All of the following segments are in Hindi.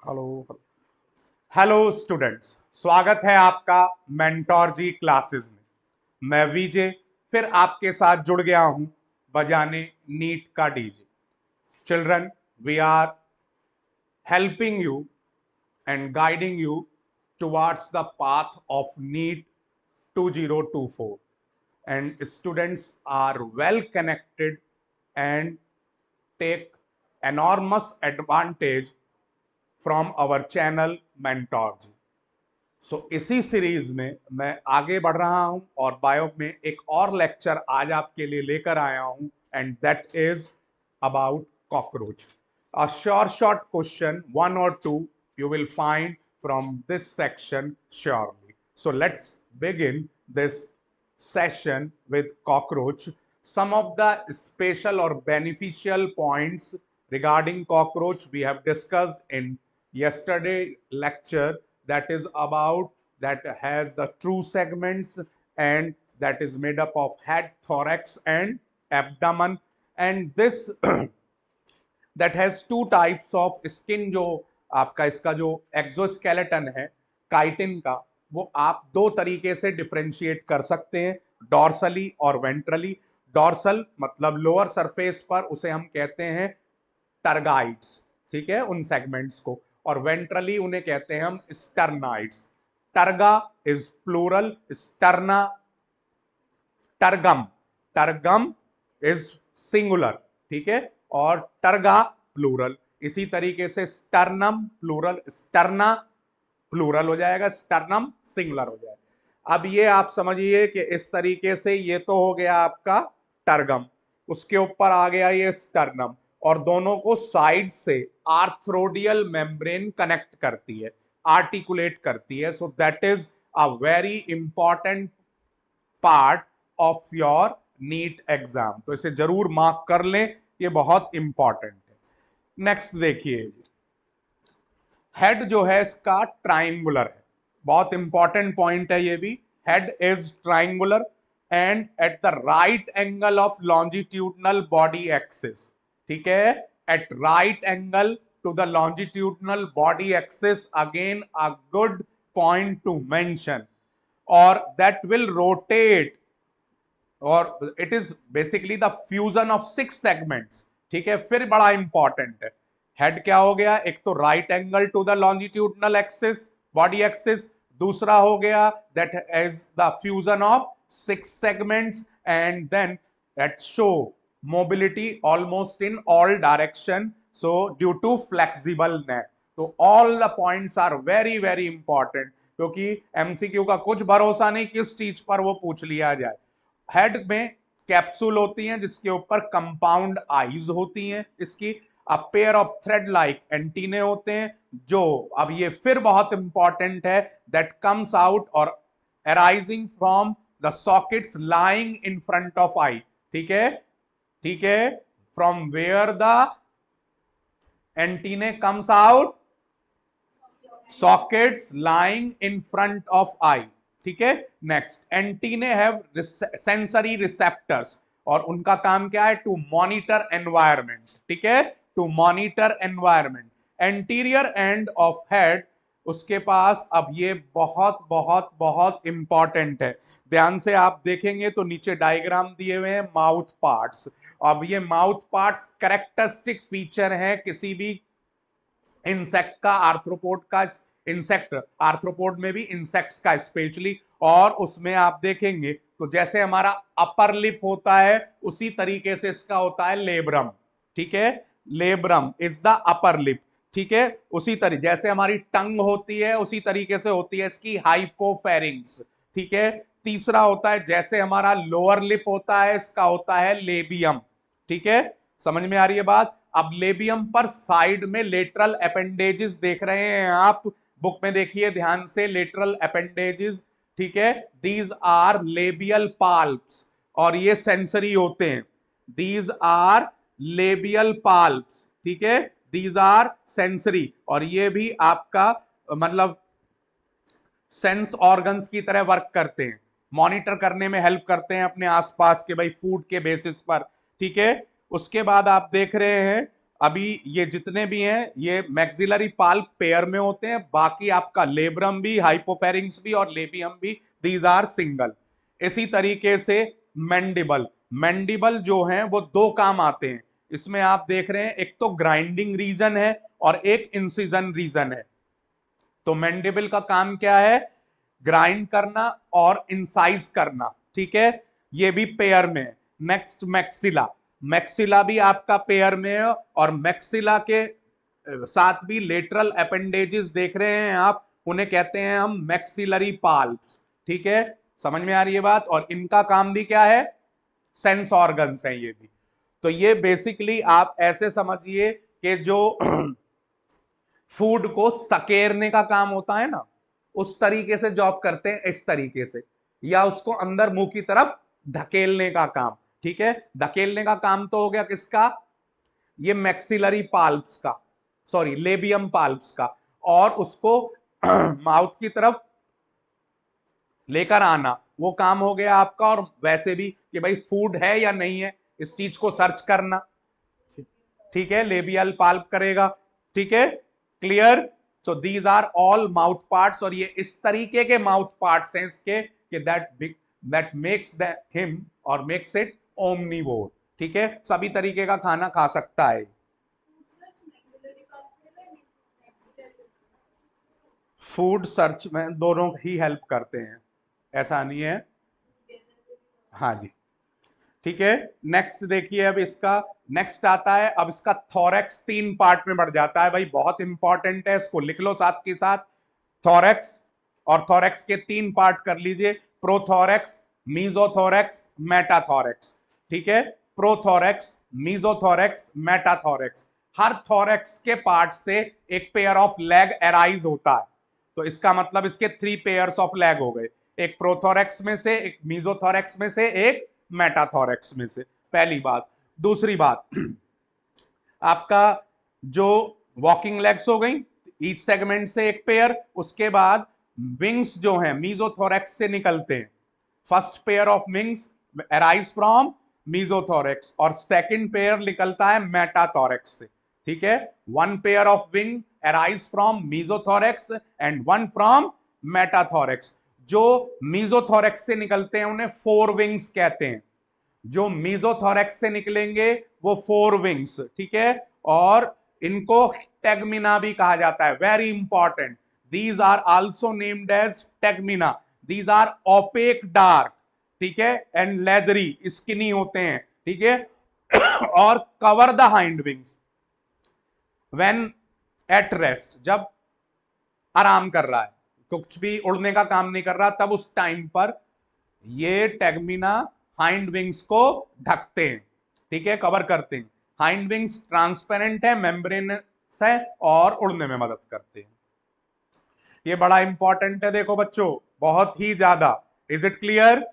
हेलो। हेलो स्टूडेंट्स, स्वागत है आपका मेंटोर जी क्लासेस में। मैं विजय फिर आपके साथ जुड़ गया हूं बजाने नीट का DJ. Children, we are helping you and guiding you towards the path of NEET 2024, and students are well connected and take enormous advantage from our channel Mentor जी। इसी सीरीज में मैं आगे बढ़ रहा हूं और बायो में एक और लेक्चर आज आपके लिए लेकर आया हूं, and that is about cockroach. A short question, one or two, you will find from this section surely. So let's begin this session with cockroach. Some of the special or beneficial points regarding cockroach we have discussed in yesterday lecture, that is about that has the true segments and that is made up of head, thorax and abdomen, and this that has two types of skin। जो आपका इसका जो एक्सोस्केलेटन है काइटिन का, वो आप दो तरीके से डिफरेंशिएट कर सकते हैं, डॉर्सली और वेंट्रली। डॉर्सल मतलब लोअर सरफेस पर, उसे हम कहते हैं टर्गाइट्स, ठीक है, उन सेगमेंट्स को, और वेंट्रली उन्हें कहते हैं हम sternites. Terga is plural, sterna tergum, tergum is singular, ठीक है, और टर्गा प्लूरल। इसी तरीके से स्टर्नम प्लूरल, स्टर्ना प्लूरल हो जाएगा, स्टर्नम सिंगुलर हो जाएगा। अब ये आप समझिए कि इस तरीके से ये तो हो गया आपका टर्गम, उसके ऊपर आ गया ये स्टर्नम, और दोनों को साइड से आर्थ्रोडियल मेम्ब्रेन कनेक्ट करती है, आर्टिकुलेट करती है। So that is a very important part of your NEET exam, तो इसे जरूर मार्क कर लें, ये बहुत इंपॉर्टेंट है। नेक्स्ट देखिए, हेड जो है इसका ट्राइंगुलर है, बहुत इंपॉर्टेंट पॉइंट है ये भी। Head is triangular and at the right angle of longitudinal body axis, ठीक है, at right angle to the longitudinal body axis, again a good point to mention, और दैट विल रोटेट, और it is basically the fusion of 6 segments, ठीक है। फिर बड़ा इंपॉर्टेंट है, हेड क्या हो गया, एक तो right angle to the longitudinal axis body axis, दूसरा हो गया that is the fusion of 6 segments, and then that show mobility almost in all direction, so due to flexible neck. तो all the points are very very important, क्योंकि एमसीक्यू का कुछ भरोसा नहीं किस चीज पर वो पूछ लिया जाए। हेड में कैप्सूल होती हैं जिसके ऊपर कंपाउंड आईज होती हैं, इसकी a pair of thread like antennae होते हैं, जो अब ये फिर बहुत इंपॉर्टेंट है, दैट कम्स आउट और arising from the sockets lying in front of eye, ठीक है, ठीक है, from where the antennae comes out, sockets lying in front of eye, ठीक है। Next, antennae have sensory receptors, और उनका काम क्या है, टू मॉनिटर एनवायरमेंट, ठीक है, to monitor environment. Anterior end of head, उसके पास, अब ये बहुत बहुत बहुत इंपॉर्टेंट है, ध्यान से आप देखेंगे तो नीचे डायग्राम दिए हुए हैं माउथ पार्ट्स। अब ये माउथ पार्ट्स कैरेक्टरिस्टिक फीचर है किसी भी इंसेक्ट का, आर्थ्रोपोड का, इंसेक्ट आर्थ्रोपोड में भी इंसेक्ट्स का स्पेशली, और उसमें आप देखेंगे तो जैसे हमारा अपर लिप होता है उसी तरीके से इसका होता है लेब्रम, ठीक है, labrum is the upper lip, ठीक है, उसी तरीके जैसे हमारी टंग होती है उसी तरीके से होती है इसकी हाइपोफेरिंग्स, ठीक है। तीसरा होता है जैसे हमारा लोअर लिप होता है, इसका होता है लेबियम, ठीक है, समझ में आ रही है बात। अब लेबियम पर साइड में लेटरल अपेंडेजेस देख रहे हैं आप, बुक में देखिए ध्यान से, लेटरल अपेंडेजेस, ठीक है, दीज आर लेबियल पाल्प्स, और ये सेंसरी होते हैं, दीज आर लेबियल पाल्प्स, ठीक है, दीज आर सेंसरी, और ये भी आपका मतलब सेंस ऑर्गन्स की तरह वर्क करते हैं, मॉनिटर करने में हेल्प करते हैं अपने आसपास के भाई फूड के बेसिस पर, ठीक है। उसके बाद आप देख रहे हैं अभी ये जितने भी हैं ये मैक्सिलरी पाल्प पेयर में होते हैं, बाकी आपका लेब्रम भी, हाइपोफेरिंक्स भी और लेबियम भी, दीज आर सिंगल। इसी तरीके से मैंडिबल, मैंडिबल जो है वो दो काम आते हैं इसमें, आप देख रहे हैं एक तो ग्राइंडिंग रीजन है और एक इंसिजन रीजन है। तो मैंडिबल का काम क्या है? ग्राइंड करना और इंसाइज करना, ठीक है, ये भी पेयर में है। नेक्स्ट मैक्सिला, मैक्सिला भी आपका पेयर में है और मैक्सिला के साथ भी लेटरल अपेंडेजेस देख रहे हैं आप, उन्हें कहते हैं हम मैक्सिलरी पाल्प्स, ठीक है, समझ में आ रही है बात। और इनका काम भी क्या है? सेंस ऑर्गन्स हैं ये भी। तो ये बेसिकली आप ऐसे समझिए कि जो फूड को सकेरने का काम होता है ना, उस तरीके से जॉब करते हैं, इस तरीके से, या उसको अंदर मुंह की तरफ धकेलने का काम, ठीक है। धकेलने का काम तो हो गया किसका? ये मैक्सिलरी पाल्प्स का, सॉरी लेबियम पाल्प्स का, और उसको माउथ की तरफ लेकर आना वो काम हो गया आपका। और वैसे भी कि भाई फूड है या नहीं है इस चीज को सर्च करना, ठीक है, लेबियल पाल्प करेगा, ठीक है, क्लियर। तो these are all mouth parts, और ये इस तरीके के माउथ पार्ट्स हैं इसके कि दैट मेक्स हिम और मेक्स इट ओमनीवोर, ठीक है, सभी तरीके का खाना खा सकता है। फूड सर्च में दोनों ही हेल्प करते हैं, ऐसा नहीं है, हाँ जी, ठीक है। नेक्स्ट देखिए, अब इसका नेक्स्ट आता है, अब इसका थोरैक्स 3 पार्ट में बढ़ जाता है भाई, बहुत इंपॉर्टेंट है, इसको लिख लो साथ के साथ। थोरैक्स, और थोरैक्स के 3 पार्ट कर लीजिए, प्रोथोरैक्स, मीजोथोरैक्स, मेटाथोरैक्स, ठीक है, प्रोथोरैक्स, मीजोथोरैक्स, मेटाथोरैक्स। हर थोरैक्स के पार्ट से एक पेयर ऑफ लेग अराइज होता है, तो इसका मतलब इसके 3 पेयर्स ऑफ लेग हो गए, एक प्रोथोरैक्स में से, एक मीजोथोरैक्स में से, एक मेटाथोरैक्स में से, पहली बात। दूसरी बात, आपका जो वॉकिंग लेग्स हो गई, ईच सेगमेंट से एक पेयर, उसके बाद विंग्स जो हैं मीजोथोरैक्स से निकलते हैं, first pair of wings arise from mesothorax, और सेकंड पेयर निकलता है मेटाथोरैक्स से, ठीक है। One pair of wing arise from mesothorax and one from metathorax. जो मीजोथोरैक्स से निकलते हैं उन्हें फोर विंग्स कहते हैं, जो मीजोथोरैक्स से निकलेंगे वो फोर विंग्स, ठीक है, और इनको टेगमिना भी कहा जाता है, very important. These are also named as tegmina, these are opaque dark, ठीक है, एंड लेदरी स्किनी होते हैं, ठीक है, और cover the hind wings when at rest, जब आराम कर रहा है, कुछ भी उड़ने का काम नहीं कर रहा, तब उस टाइम पर ये टेगमिना हाइंड विंग्स को ढकते हैं, ठीक है, कवर करते हैं। हाइंड विंग्स ट्रांसपेरेंट है, मेम्ब्रेनस है, और उड़ने में मदद करते हैं। ये बड़ा इंपॉर्टेंट है, देखो बच्चों, बहुत ही ज्यादा। Is it clear?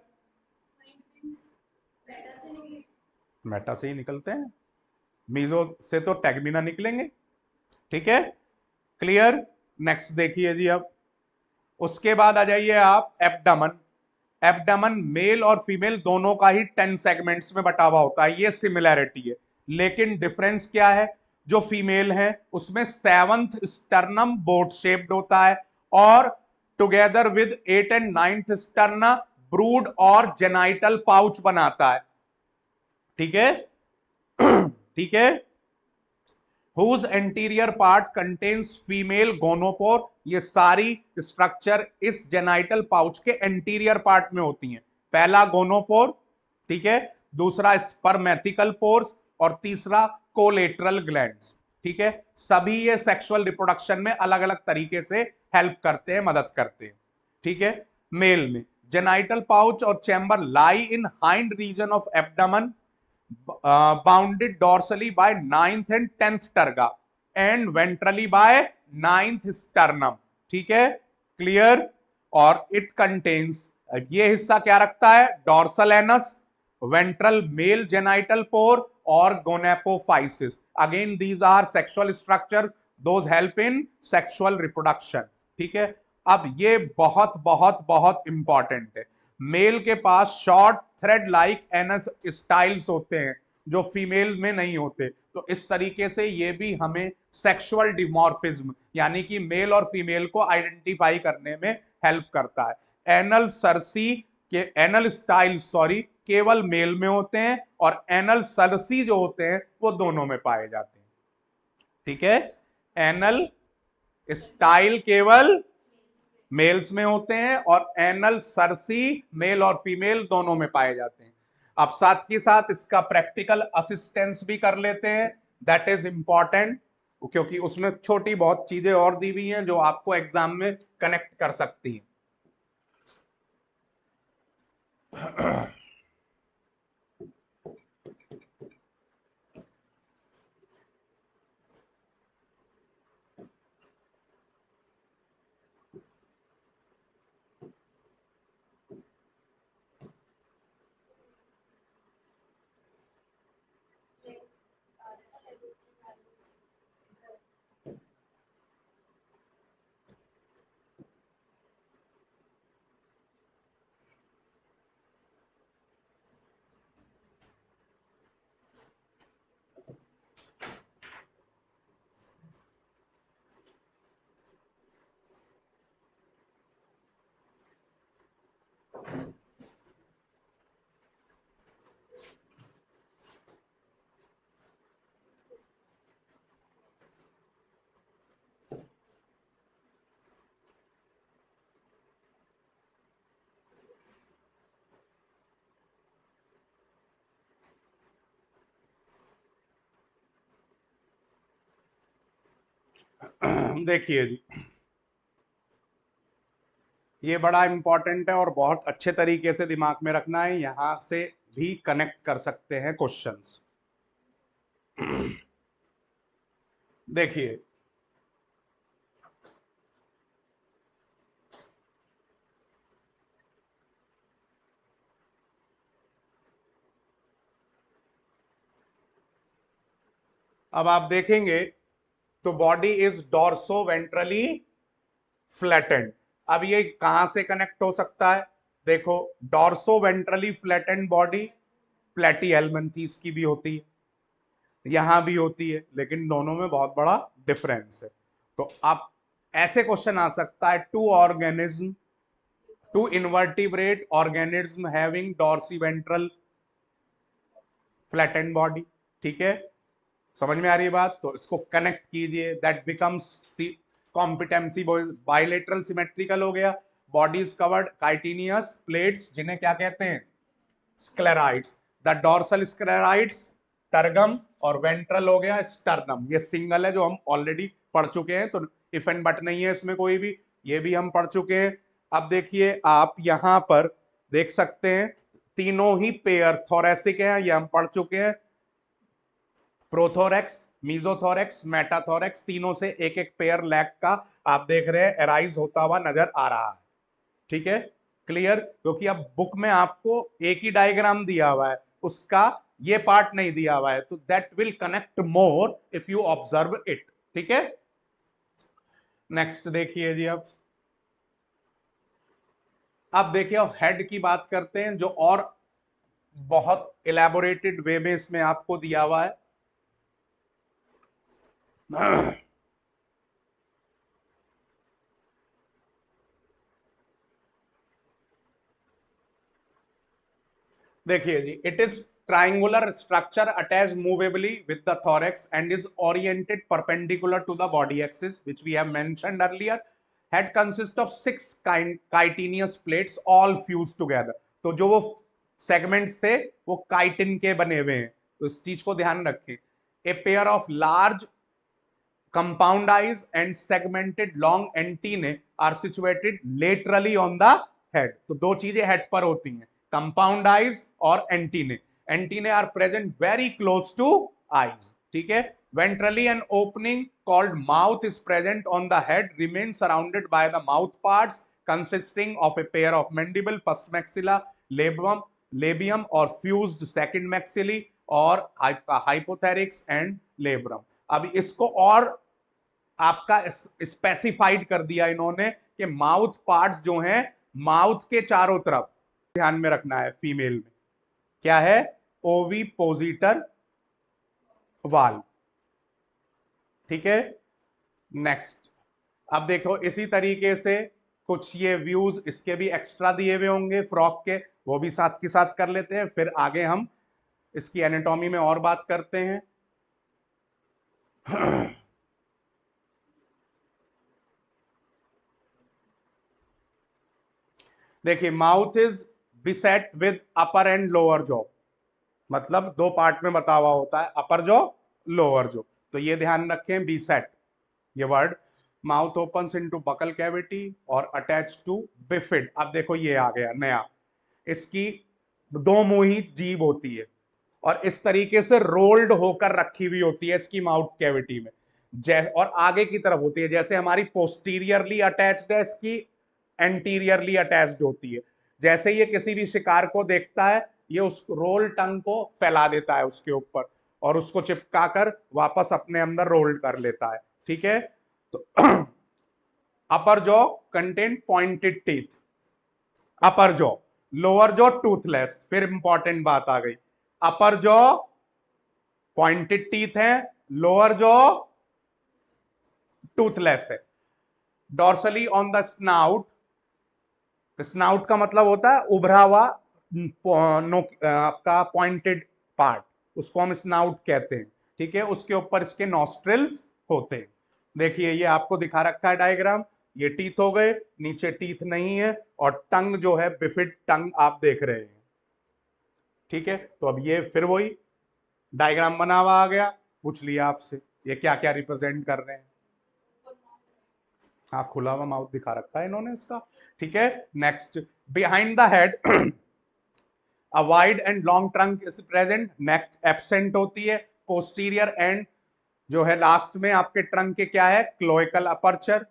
मेटा से ही निकलते हैं, मीजो से तो टेगमिना निकलेंगे, ठीक है, क्लियर। नेक्स्ट देखिए जी, अब उसके बाद आ जाइए आप एब्डमन। एब्डमन मेल और फीमेल दोनों का ही 10 सेगमेंट्स में बटा हुआ होता है, ये सिमिलैरिटी है, लेकिन डिफरेंस क्या है? जो फीमेल है उसमें 7th स्टर्नम बोट शेप्ड होता है, और together with 8 and 9th sterna brood और जेनाइटल पाउच बनाता है, ठीक है, ठीक है, whose anterior part contains female gonopore। ये सारी स्ट्रक्चर इस जेनाइटल पाउच के एंटीरियर पार्ट में होती हैं। पहला गोनोपोर, ठीक है, दूसरा स्पर्मेथिकल पोर्स, और तीसरा कोलेटरल ग्लैंड्स, ठीक है। सभी ये सेक्सुअल रिप्रोडक्शन में अलग अलग तरीके से हेल्प करते हैं, मदद करते हैं, ठीक है। मेल में जेनाइटल पाउच और chamber lie in hind region of abdomen, bounded dorsally by 9th and 10th terga and ventrally by 9th sternum, ठीक है, क्लियर। और इट कंटेन्स, ये हिस्सा क्या रखता है? Dorsal anus, ventral male genital pore, और gonapophysis. Again these are sexual structure, those help in sexual reproduction, ठीक है। अब ये बहुत बहुत बहुत इंपॉर्टेंट है, मेल के पास short thread like anus styles होते हैं, जो फीमेल में नहीं होते। तो इस तरीके से ये भी हमें सेक्सुअल डिमॉर्फिज्म यानी कि मेल और फीमेल को आइडेंटिफाई करने में हेल्प करता है। एनल सरसी के एनल स्टाइल सॉरी केवल मेल में होते हैं और एनल सरसी जो होते हैं वो दोनों में पाए जाते हैं। ठीक है, एनल स्टाइल केवल मेल्स में होते हैं और एनल सरसी मेल और फीमेल दोनों में पाए जाते हैं। अब साथ के साथ इसका प्रैक्टिकल असिस्टेंस भी कर लेते हैं, दैट इज इंपॉर्टेंट, क्योंकि उसमें छोटी बहुत चीजें और दी हुई हैं जो आपको एग्जाम में कनेक्ट कर सकती हैं। देखिए जी, ये बड़ा इंपॉर्टेंट है और बहुत अच्छे तरीके से दिमाग में रखना है, यहां से भी कनेक्ट कर सकते हैं क्वेश्चंस। देखिए, अब आप देखेंगे तो body is dorso ventrally flattened. अब ये कहां से कनेक्ट हो सकता है? देखो, डॉर्सो वेंट्रली फ्लैटेंड बॉडी प्लेटी हेलमिंथीज की भी होती है, यहां भी होती है, लेकिन दोनों में बहुत बड़ा डिफरेंस है। तो आप ऐसे क्वेश्चन आ सकता है, two invertebrate organism having dorso ventral flattened body. ठीक है, समझ में आ रही है बात? तो इसको कनेक्ट कीजिए, that becomes competency. Bilateral symmetrical हो गया, बॉडीज कवर्ड काइटिनियस प्लेट्स जिन्हें क्या कहते हैं? Sclereids. The dorsal sclereids tergum, और वेंट्रल हो गया स्टर्नम। ये सिंगल है जो हम ऑलरेडी पढ़ चुके हैं, तो इफ एंड बट नहीं है इसमें कोई भी, ये भी हम पढ़ चुके हैं। अब देखिए, आप यहां पर देख सकते हैं तीनों ही पेयर थोरेसिक है, ये हम पढ़ चुके हैं। प्रोथोरेक्स, मीजोथोरेक्स, मेटाथोरेक्स, तीनों से एक एक पेयर लैग का आप देख रहे हैं एराइज होता हुआ नजर आ रहा है। ठीक है, क्लियर? क्योंकि अब बुक में आपको एक ही डायग्राम दिया हुआ है, उसका ये पार्ट नहीं दिया हुआ है, तो that will connect more if you observe it. ठीक है, नेक्स्ट देखिए जी। अब देखिए, हेड की बात करते हैं जो और बहुत इलेबोरेटेड वे में इसमें आपको दिया हुआ है। देखिए जी, it is triangular structure attach movably with the thorax and is oriented perpendicular to the body axis, which we have mentioned earlier. Head consists of six chitinous plates all fused together. तो जो वो सेगमेंट्स थे वो काइटिन के बने हुए हैं, तो इस चीज को ध्यान रखें। A pair of large compound eyes and segmented long antennae are situated laterally on the head. तो दो चीजें हेड पर होती हैं, कंपाउंड आइज और antennae. Antennae are present very close to eyes. ठीक है, ventrally an opening called mouth is present on the head, remains surrounded by the mouth parts consisting of a pair of mandible, first maxilla, labium or fused second maxillae, और hypotharynx and labrum। अब इसको और आपका स्पेसिफाइड कर दिया इन्होंने कि माउथ पार्ट्स जो हैं माउथ के चारों तरफ, ध्यान में रखना है फीमेल में क्या है? ओवी पोजिटर वाल। ठीक है, नेक्स्ट। अब देखो इसी तरीके से कुछ ये व्यूज इसके भी एक्स्ट्रा दिए हुए होंगे फ्रॉक के, वो भी साथ के साथ कर लेते हैं, फिर आगे हम इसकी एनाटॉमी में और बात करते हैं। देखिए, mouth is बिसेट with upper and lower jaw, मतलब दो पार्ट में बता हुआ होता है, अपर जॉ, लोअर जॉ। तो ये ध्यान रखें, बीसेट ये word. Mouth opens into buccal cavity और अटैच टू बिफिड। अब देखो ये आ गया नया, इसकी दो मुंही जीभ होती है और इस तरीके से रोल्ड होकर रखी हुई होती है इसकी माउथ कैविटी में, और आगे की तरफ होती है, जैसे हमारी पोस्टीरियरली अटैच्ड है, इसकी एंटीरियरली अटैच्ड होती है। जैसे ये किसी भी शिकार को देखता है, ये उस रोल टंग को फैला देता है उसके ऊपर और उसको चिपका कर वापस अपने अंदर रोल्ड कर लेता है। ठीक है, तो अपर जॉ कंटेन पॉइंटेड टीथ, अपर जॉ। Lower jaw Toothless. फिर इंपॉर्टेंट बात आ गई, अपर जॉ पॉइंटेड टीथ है, लोअर जॉ टूथलेस है। Dorsally on the snout, snout का मतलब होता है उभरा हुआ आपका पॉइंटेड पार्ट, उसको हम स्नाउट कहते हैं। ठीक है, उसके ऊपर इसके नॉस्ट्रिल्स होते हैं। देखिए ये आपको दिखा रखा है डायग्राम, ये टीथ हो गए, नीचे टीथ नहीं है, और टंग जो है बिफिड टंग आप देख रहे हैं। ठीक है, तो अब ये फिर वही डायग्राम बना हुआ आ गया, पूछ लिया आपसे ये क्या क्या रिप्रेजेंट कर रहे हैं। हाँ, खुला हुआ माउथ दिखा रखा है इन्होंने इसका। ठीक है, next. Behind the head a wide and long trunk is present, neck absent होती है। पोस्टीरियर एंड जो है लास्ट में आपके ट्रंक के क्या है, क्लोइकल अपर्चर,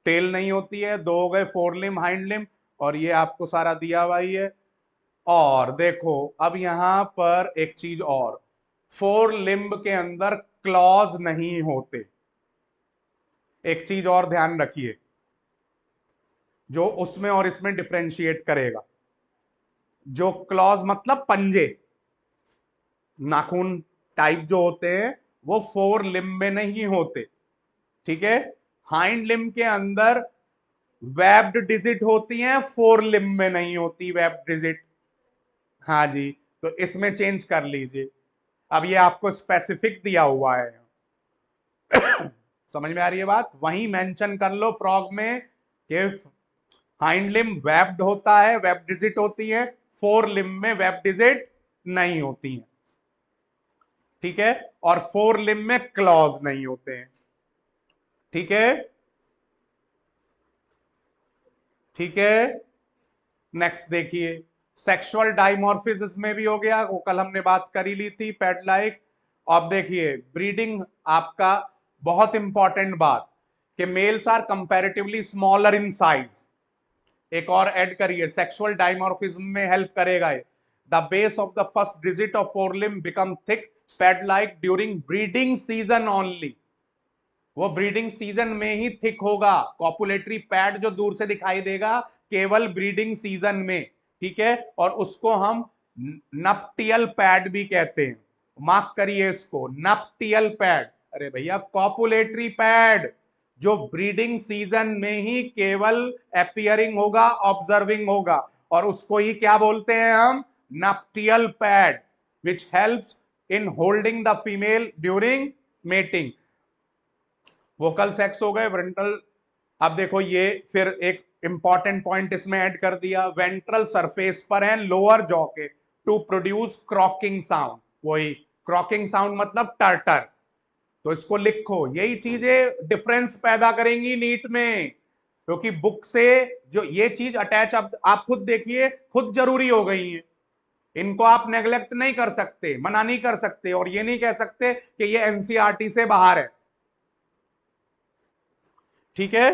टेल नहीं होती है। दो हो गए फोर लिम, हाइंड लिम, और ये आपको सारा दिया हुआ ही है। और देखो अब यहां पर एक चीज और, फोर लिम्ब के अंदर क्लॉज नहीं होते। एक चीज और ध्यान रखिए जो उसमें और इसमें डिफरेंशिएट करेगा, जो क्लॉज मतलब पंजे, नाखून टाइप जो होते हैं, वो फोर लिम्ब में नहीं होते। ठीक है, हाइंड लिम्ब के अंदर वेब्ड डिजिट होती हैं, फोर लिम्ब में नहीं होती वेब्ड डिजिट। हाँ जी, तो इसमें चेंज कर लीजिए। अब ये आपको स्पेसिफिक दिया हुआ है, समझ में आ रही है बात, वहीं मेंशन कर लो फ्रॉग में कि हाइंड लिम्ब वेब्ड होता है, वेब डिजिट होती है, फोर लिम्ब में वेब डिजिट नहीं होती है। ठीक है, और फोर लिम्ब में क्लॉज नहीं होते हैं। ठीक है, ठीक है, नेक्स्ट देखिए, सेक्सुअल डाइमॉर्फिज्म में भी हो गया, वो कल हमने बात कर ही ली थी, पेट लाइक। अब देखिए ब्रीडिंग आपका, बहुत इंपॉर्टेंट बात, कि males are comparatively smaller in size. एक और ऐड करिए, सेक्सुअल डाइमॉर्फिज्म में हेल्प करेगा ये। The base of the first digit of forelimb become thick pad like during breeding season only. वो ब्रीडिंग सीजन में ही थिक होगा, कॉपुलेटरी पैड जो दूर से दिखाई देगा केवल ब्रीडिंग सीजन में। ठीक है, और उसको हम नप्टियल पैड भी कहते हैं, मार्क करिए इसको, नप्टियल पैड। अरे भैया कॉपुलेटरी पैड जो ब्रीडिंग सीजन में ही केवल अपियरिंग होगा, ऑब्जर्विंग होगा, और उसको ही क्या बोलते हैं हम, nuptial pad, which helps in holding the female during mating. Vocal sacs हो गए, वेंट्रल। अब देखो ये फिर एक इंपॉर्टेंट पॉइंट इसमें ऐड कर दिया, वेंट्रल सरफेस पर है लोअर जॉ के, टू प्रोड्यूस क्रॉकिंग साउंड। वही क्रॉकिंग साउंड मतलब टर्टर। तो इसको लिखो, यही चीजें डिफरेंस पैदा करेंगी नीट में, क्योंकि बुक से जो ये चीज अटैच, अब आप खुद देखिए, खुद जरूरी हो गई है, इनको आप नेग्लेक्ट नहीं कर सकते, मना नहीं कर सकते, और ये नहीं कह सकते कि ये एनसीईआरटी से बाहर है। ठीक है,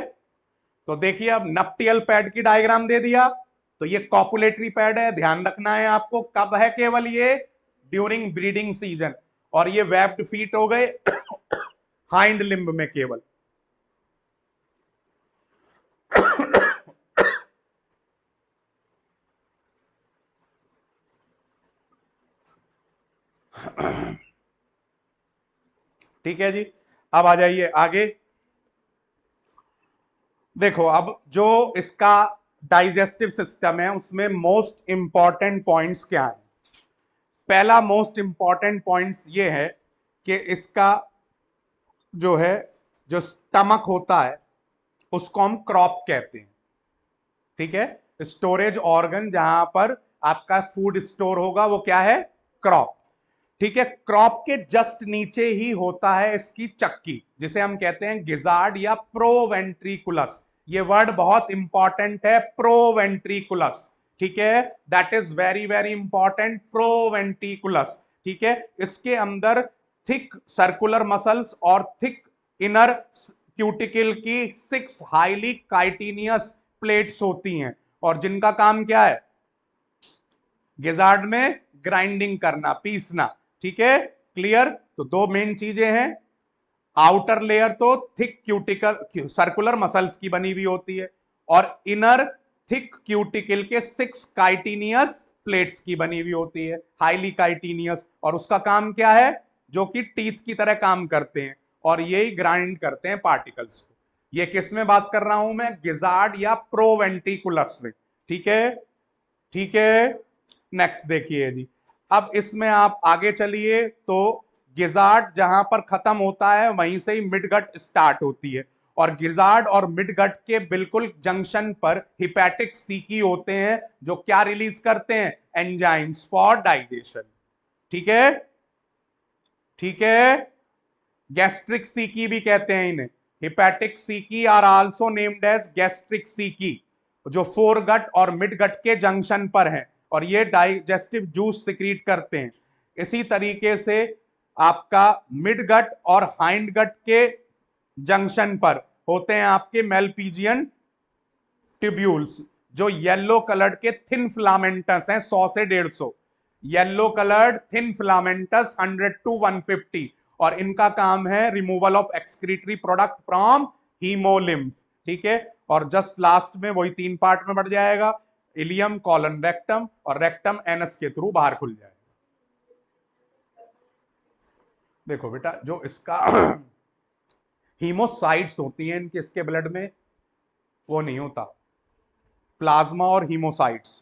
तो देखिए अब नप्टियल पैड की डायग्राम दे दिया, तो ये कॉपुलेटरी पैड है, ध्यान रखना है आपको, कब है केवल ये, ड्यूरिंग ब्रीडिंग सीजन। और ये वेब्ड फीट हो गए हाइंड लिम्ब में केवल। ठीक है जी। अब आ जाइए आगे। देखो अब जो इसका डाइजेस्टिव सिस्टम है उसमें मोस्ट इंपॉर्टेंट पॉइंट्स क्या है। पहला मोस्ट इंपॉर्टेंट पॉइंट्स ये है कि इसका जो है, जो स्टमक होता है उसको हम क्रॉप कहते हैं। ठीक है, स्टोरेज ऑर्गन जहां पर आपका फूड स्टोर होगा वो क्या है, क्रॉप। ठीक है, क्रॉप के जस्ट नीचे ही होता है इसकी चक्की, जिसे हम कहते हैं गिजार्ड या प्रोवेंट्रिकुलस। ये वर्ड बहुत इंपॉर्टेंट है, प्रोवेंट्रिकुलस। ठीक है, that is very very important, proventriculus. ठीक है, इसके अंदर थिक सर्कुलर मसल्स और थिक इनर क्यूटिकल की 6 हाईली काइटिनियस प्लेट्स होती हैं, और जिनका काम क्या है, गिजार्ड में ग्राइंडिंग करना, पीसना। ठीक है, क्लियर। तो दो मेन चीजें हैं, आउटर लेयर तो थिक क्यूटिकल सर्कुलर मसल्स की बनी हुई होती है, और इनर थिक क्यूटिकल के 6 काइटिनियस प्लेट्स की बनी हुई होती है, हाईली काइटिनियस। और उसका काम क्या है, जो कि टीथ की तरह काम करते हैं, और यही ग्राइंड करते हैं पार्टिकल्स को। ये किस में बात कर रहा हूं मैं, गिजार्ड या प्रोवेंट्रिकुलस में। ठीक है, ठीक है। नेक्स्ट देखिए जी, अब इसमें आप आगे चलिए तो गिजार्ड जहां पर खत्म होता है वहीं से ही मिडगट स्टार्ट होती है, और गिजार्ड और मिडगट के बिल्कुल जंक्शन पर हिपैटिक सीकी होते हैं, जो क्या रिलीज करते हैं, एंजाइम्स फॉर डाइजेशन। ठीक है, ठीक है। गैस्ट्रिक सीकी भी कहते हैं इन्हें, hepatic caeca are also named as gastric caeca, जो फोरगट और मिडगट के जंक्शन पर हैं, और ये डाइजेस्टिव जूस सिक्रीट करते हैं। इसी तरीके से आपका मिडगट और हाइंडगट के जंक्शन पर होते हैं आपके मेलपीजियन ट्यूब्यूल्स, जो येलो कलर्ड के थिन फिलामेंटस हैं, 100 से 150, yellow coloured thin filamentous 100 to 150, और इनका काम है removal of excretory product from haemolymph. ठीक है, और जस्ट लास्ट में वही 3 पार्ट में बढ़ जाएगा, इलियम, कॉलन, रेक्टम, और रेक्टम एनस के थ्रू बाहर खुल जाएगा। देखो बेटा, जो इसका हीमोसाइट्स होती हैं इनके, इसके ब्लड में वो नहीं होता, प्लाज्मा और हीमोसाइट्स,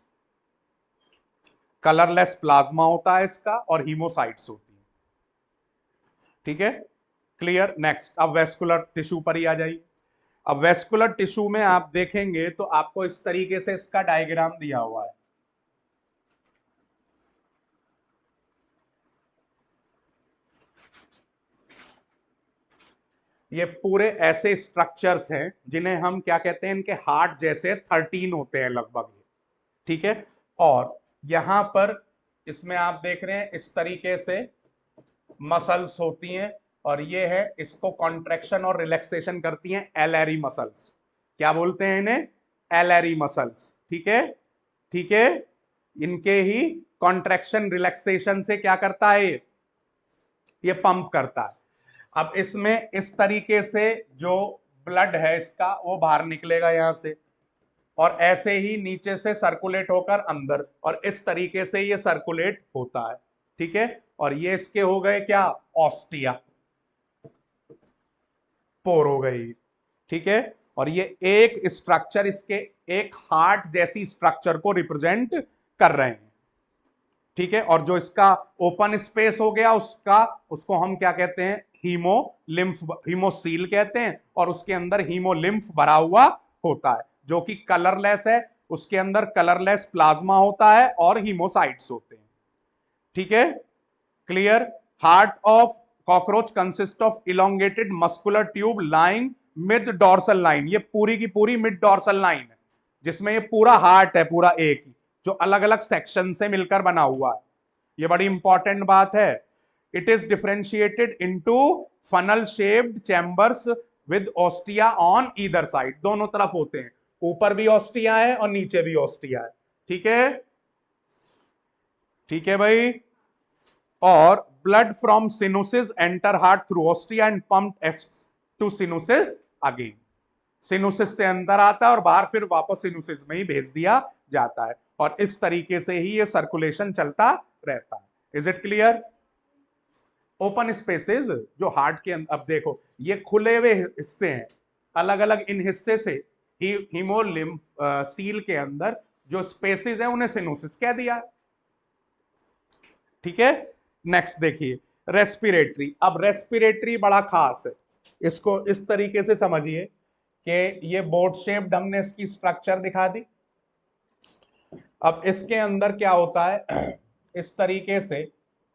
कलरलेस प्लाज्मा होता है इसका, और हीमोसाइट्स होती है। ठीक है, क्लियर। नेक्स्ट, अब वेस्कुलर टिश्यू पर ही आ जाइए। अब वेस्कुलर टिश्यू में आप देखेंगे तो आपको इस तरीके से इसका डायग्राम दिया हुआ है। ये पूरे ऐसे स्ट्रक्चर्स हैं जिन्हें हम क्या कहते हैं, इनके हार्ट जैसे 13 होते हैं लगभग। ठीक है, और यहां पर इसमें आप देख रहे हैं इस तरीके से मसल्स होती हैं, और ये है, इसको कॉन्ट्रैक्शन और रिलैक्सेशन करती हैं एलएरी मसल्स। क्या बोलते हैं इन्हें, एलएरी मसल्स। ठीक है, ठीक है। इनके ही कॉन्ट्रैक्शन रिलैक्सेशन से क्या करता है, ये पंप करता है। अब इसमें इस तरीके से जो ब्लड है इसका वो बाहर निकलेगा यहां से, और ऐसे ही नीचे से सर्कुलेट होकर अंदर, और इस तरीके से ये सर्कुलेट होता है। ठीक है, और ये इसके हो गए क्या, ऑस्टिया, पोर हो गई। ठीक है, और ये एक स्ट्रक्चर इसके एक हार्ट जैसी स्ट्रक्चर को रिप्रेजेंट कर रहे हैं। ठीक है, और जो इसका ओपन स्पेस हो गया उसका, उसको हम क्या कहते हैं, हीमोलिम्फ, हीमोसील कहते हैं, और उसके अंदर हीमोलिम्फ भरा हुआ होता है, जो कि कलरलेस है, उसके अंदर कलरलेस प्लाज्मा होता है और हीमोसाइट्स होते हैं। ठीक है, clear. Heart of cockroach consist of elongated muscular tube lying mid dorsal line, ये पूरी की पूरी मिड डॉर्सल लाइन है, जिसमें ये पूरा हार्ट है, पूरा एक, जो अलग अलग सेक्शन से मिलकर बना हुआ है। ये बड़ी इंपॉर्टेंट बात है। It is differentiated into funnel shaped chambers with ostia on either side, दोनों तरफ होते हैं, ऊपर भी ऑस्टिया है और नीचे भी ऑस्टिया है। ठीक है, ठीक है भाई। और blood from sinuses enter heart through ostia and pumped to sinuses again, sinuses से अंदर आता है और बाहर फिर वापस सिनुसिस में ही भेज दिया जाता है, और इस तरीके से ही ये सर्कुलेशन चलता रहता है। Is it clear, open spaces जो हार्ट के अंदर, अब देखो ये खुले हुए हिस्से हैं, अलग अलग इन हिस्से से हीमोलिम्फ सील के अंदर जो स्पेसेस है उन्हें सिनोसिस कह दिया। ठीक है, नेक्स्ट देखिए रेस्पिरेटरी। अब रेस्पिरेटरी बड़ा खास है, इसको इस तरीके से समझिए कि ये बोट शेप्ड हमने इसकी स्ट्रक्चर दिखा दी। अब इसके अंदर क्या होता है, इस तरीके से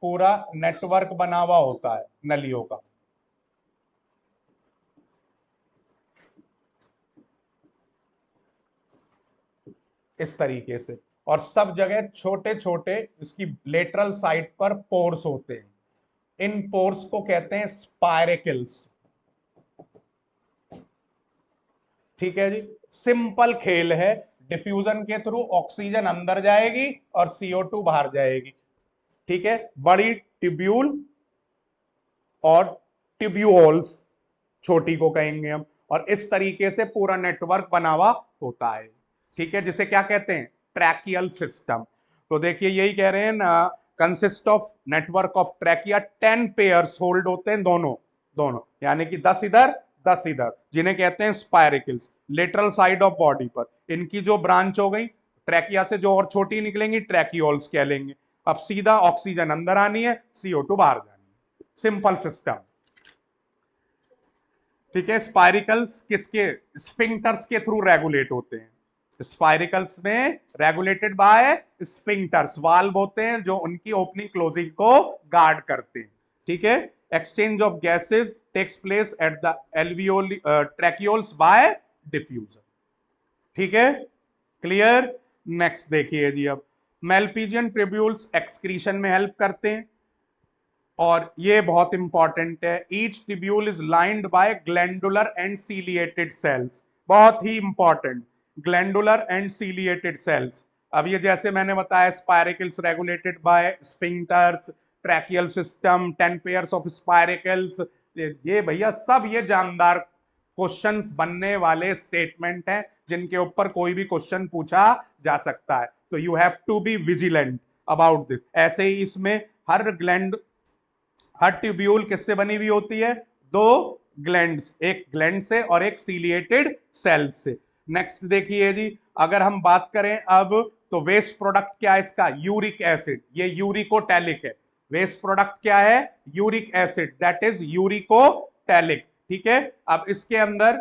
पूरा नेटवर्क बना हुआ होता है नलियों का। इस तरीके से, और सब जगह छोटे छोटे इसकी लेटरल साइड पर पोर्स होते हैं। इन पोर्स को कहते हैं स्पायरेकल्स। ठीक है जी, सिंपल खेल है, डिफ्यूजन के थ्रू ऑक्सीजन अंदर जाएगी और CO2 बाहर जाएगी। ठीक है, बड़ी ट्यूब्यूल और ट्यूब्यूल्स छोटी को कहेंगे हम, और इस तरीके से पूरा नेटवर्क बना हुआ होता है। ठीक है, जिसे क्या कहते हैं, ट्रैकियल सिस्टम। तो देखिए यही कह रहे हैं ना, consist of network of trachea 10 pairs hold होते हैं, दोनों दोनों यानी कि 10 इधर 10 इधर, जिन्हें कहते हैं spiracles. Lateral side of body पर इनकी जो ब्रांच हो गई ट्रैकिया से, जो और छोटी निकलेंगी ट्रैकियोल्स कह लेंगे। अब सीधा ऑक्सीजन अंदर आनी है, CO2 बाहर जानी है, सिंपल सिस्टम। ठीक है, स्पाइरिकल्स किसके, स्फिंक्टर्स के थ्रू रेगुलेट होते हैं। स्पाइरिकल्स में रेगुलेटेड बाय स्फिंक्टर्स, वाल्व होते हैं जो उनकी ओपनिंग क्लोजिंग को गार्ड करते हैं। ठीक है, exchange of gases takes place at the alveoli tracheoles by diffusion. ठीक है, क्लियर। नेक्स्ट देखिए जी, अब मेलपीजियन ट्रिब्यूल्स एक्सक्रीशन में हेल्प करते हैं, और ये बहुत इंपॉर्टेंट है। Each tubule is lined by glandular and ciliated cells, बहुत ही important, glandular and ciliated cells. अब ये जैसे मैंने बताया, spiracles regulated by sphincters, tracheal system, 10 pairs of spiracles, ये भैया सब ये जानदार क्वेश्चंस बनने वाले स्टेटमेंट हैं, जिनके ऊपर कोई भी क्वेश्चन पूछा जा सकता है। तो you have to be vigilant about this. ऐसे ही इसमें हर ट्यूब्यूल किससे बनी हुई होती है, दो ग्लैंड्स, एक ग्लैंड से और एक सीलिएटेड सेल से। नेक्स्ट देखिए जी, अगर हम बात करें अब, तो वेस्ट प्रोडक्ट क्या है इसका, यूरिक एसिड, ये यूरिकोटैलिक है। वेस्ट प्रोडक्ट क्या है, uric acid, that is uricotelic. ठीक है, अब इसके अंदर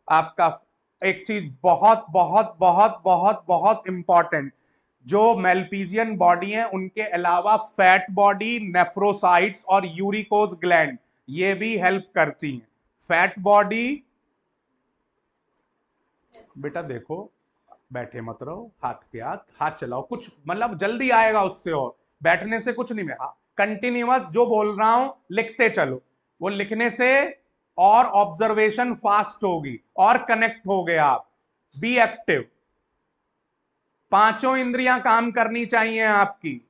आपका एक चीज बहुत बहुत बहुत बहुत बहुत इंपॉर्टेंट, जो मेलपीजियन बॉडी है उनके अलावा फैट बॉडी, नेफ्रोसाइट्स और यूरिकोज ग्लैंड, ये भी हेल्प करती हैं। फैट बॉडी, बेटा देखो बैठे मत रहो, हाथ के हाथ हाथ चलाओ, कुछ मतलब जल्दी आएगा उससे, और बैठने से कुछ नहीं, मैं कंटिन्यूअस जो बोल रहा हूं लिखते चलो, वो लिखने से और ऑब्जर्वेशन फास्ट होगी और कनेक्ट हो गया आप। बी एक्टिव, पांचों इंद्रियां काम करनी चाहिए आपकी,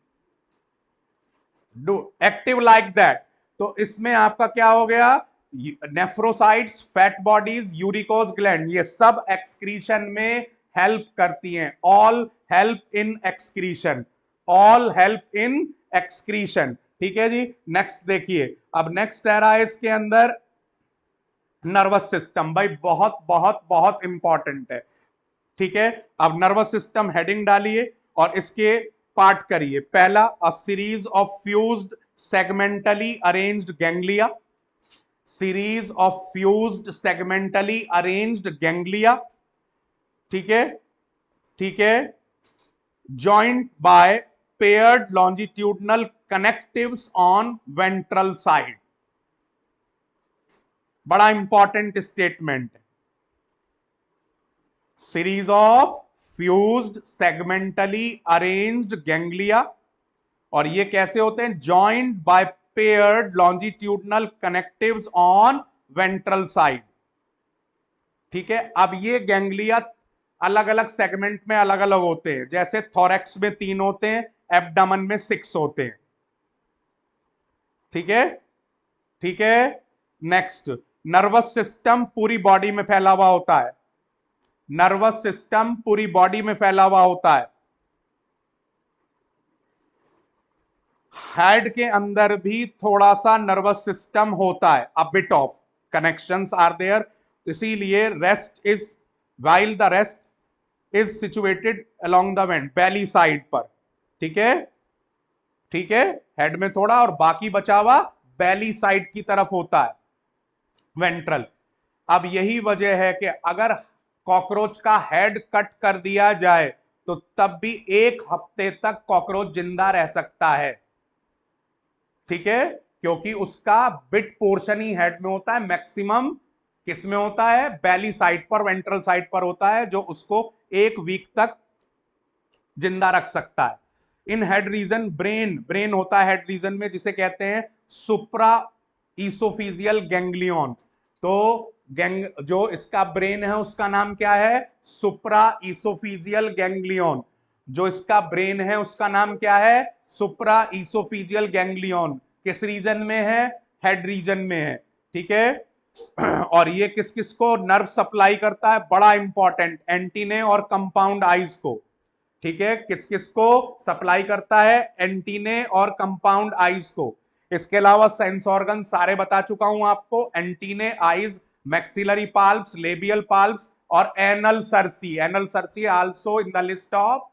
डू एक्टिव लाइक दैट। तो इसमें आपका क्या हो गया, nephrocytes, fat bodies, uricose gland, ये सब एक्सक्रीशन में हेल्प करती हैं। All help in excretion, all help in excretion. ठीक है जी, नेक्स्ट देखिए, अब नेक्स्ट आ रहा है इसके अंदर नर्वस सिस्टम, भाई बहुत बहुत बहुत इंपॉर्टेंट है। ठीक है, अब नर्वस सिस्टम हेडिंग डालिए और इसके पार्ट करिए। पहला, a series of fused segmentally arranged ganglia, series of fused segmentally arranged ganglia. ठीक है, ठीक है, joint by paired longitudinal connectives on ventral side, बड़ा इंपॉर्टेंट स्टेटमेंट है। Series of fused segmentally arranged ganglia, और ये कैसे होते हैं, joint by paired longitudinal connectives on ventral side. ठीक है, अब ये गैंग्लिया अलग अलग सेगमेंट में अलग अलग होते हैं, जैसे थोरैक्स में 3 होते हैं, एब्डोमेन में 6 होते हैं। ठीक है, ठीक है, नेक्स्ट, नर्वस सिस्टम पूरी बॉडी में फैला हुआ होता है, नर्वस सिस्टम पूरी बॉडी में फैला हुआ होता है। हेड के अंदर भी थोड़ा सा नर्वस सिस्टम होता है, a bit of connections are there, इसीलिए rest is while the rest is situated along the vent, belly side पर। ठीक है, ठीक है, हेड में थोड़ा और बाकी बचा हुआ बेली साइड की तरफ होता है, वेंट्रल। अब यही वजह है कि अगर कॉकरोच का हेड कट कर दिया जाए तो तब भी 1 हफ्ते तक कॉकरोच जिंदा रह सकता है। ठीक है, क्योंकि उसका बिट पोर्शन ही हेड में होता है, मैक्सिमम किस में होता है, बेली साइड पर, वेंट्रल साइड पर होता है, जो उसको 1 वीक तक जिंदा रख सकता है। In head region brain, brain होता है हेड रीजन में, जिसे कहते हैं सुप्रा ईसोफिजियल गैंग्लियन। तो गैंग जो इसका ब्रेन है उसका नाम क्या है, सुप्रा ईसोफिजियल गैंग्लियन। जो इसका ब्रेन है उसका नाम क्या है, सुप्रा ईसोफिजियल गैंग्लियन। किस रीजन में है, हेड रीजन में है। ठीक है, और ये किस किस को नर्व सप्लाई करता है, बड़ा इंपॉर्टेंट, एंटीने और कंपाउंड आईज को। ठीक है, किस किस को सप्लाई करता है, एंटीने और कंपाउंड आईज को। इसके अलावा सेंस ऑर्गन सारे बता चुका हूं आपको, antennae, eyes, maxillary palps, labial palps और anal cerci. Anal cerci also in the list of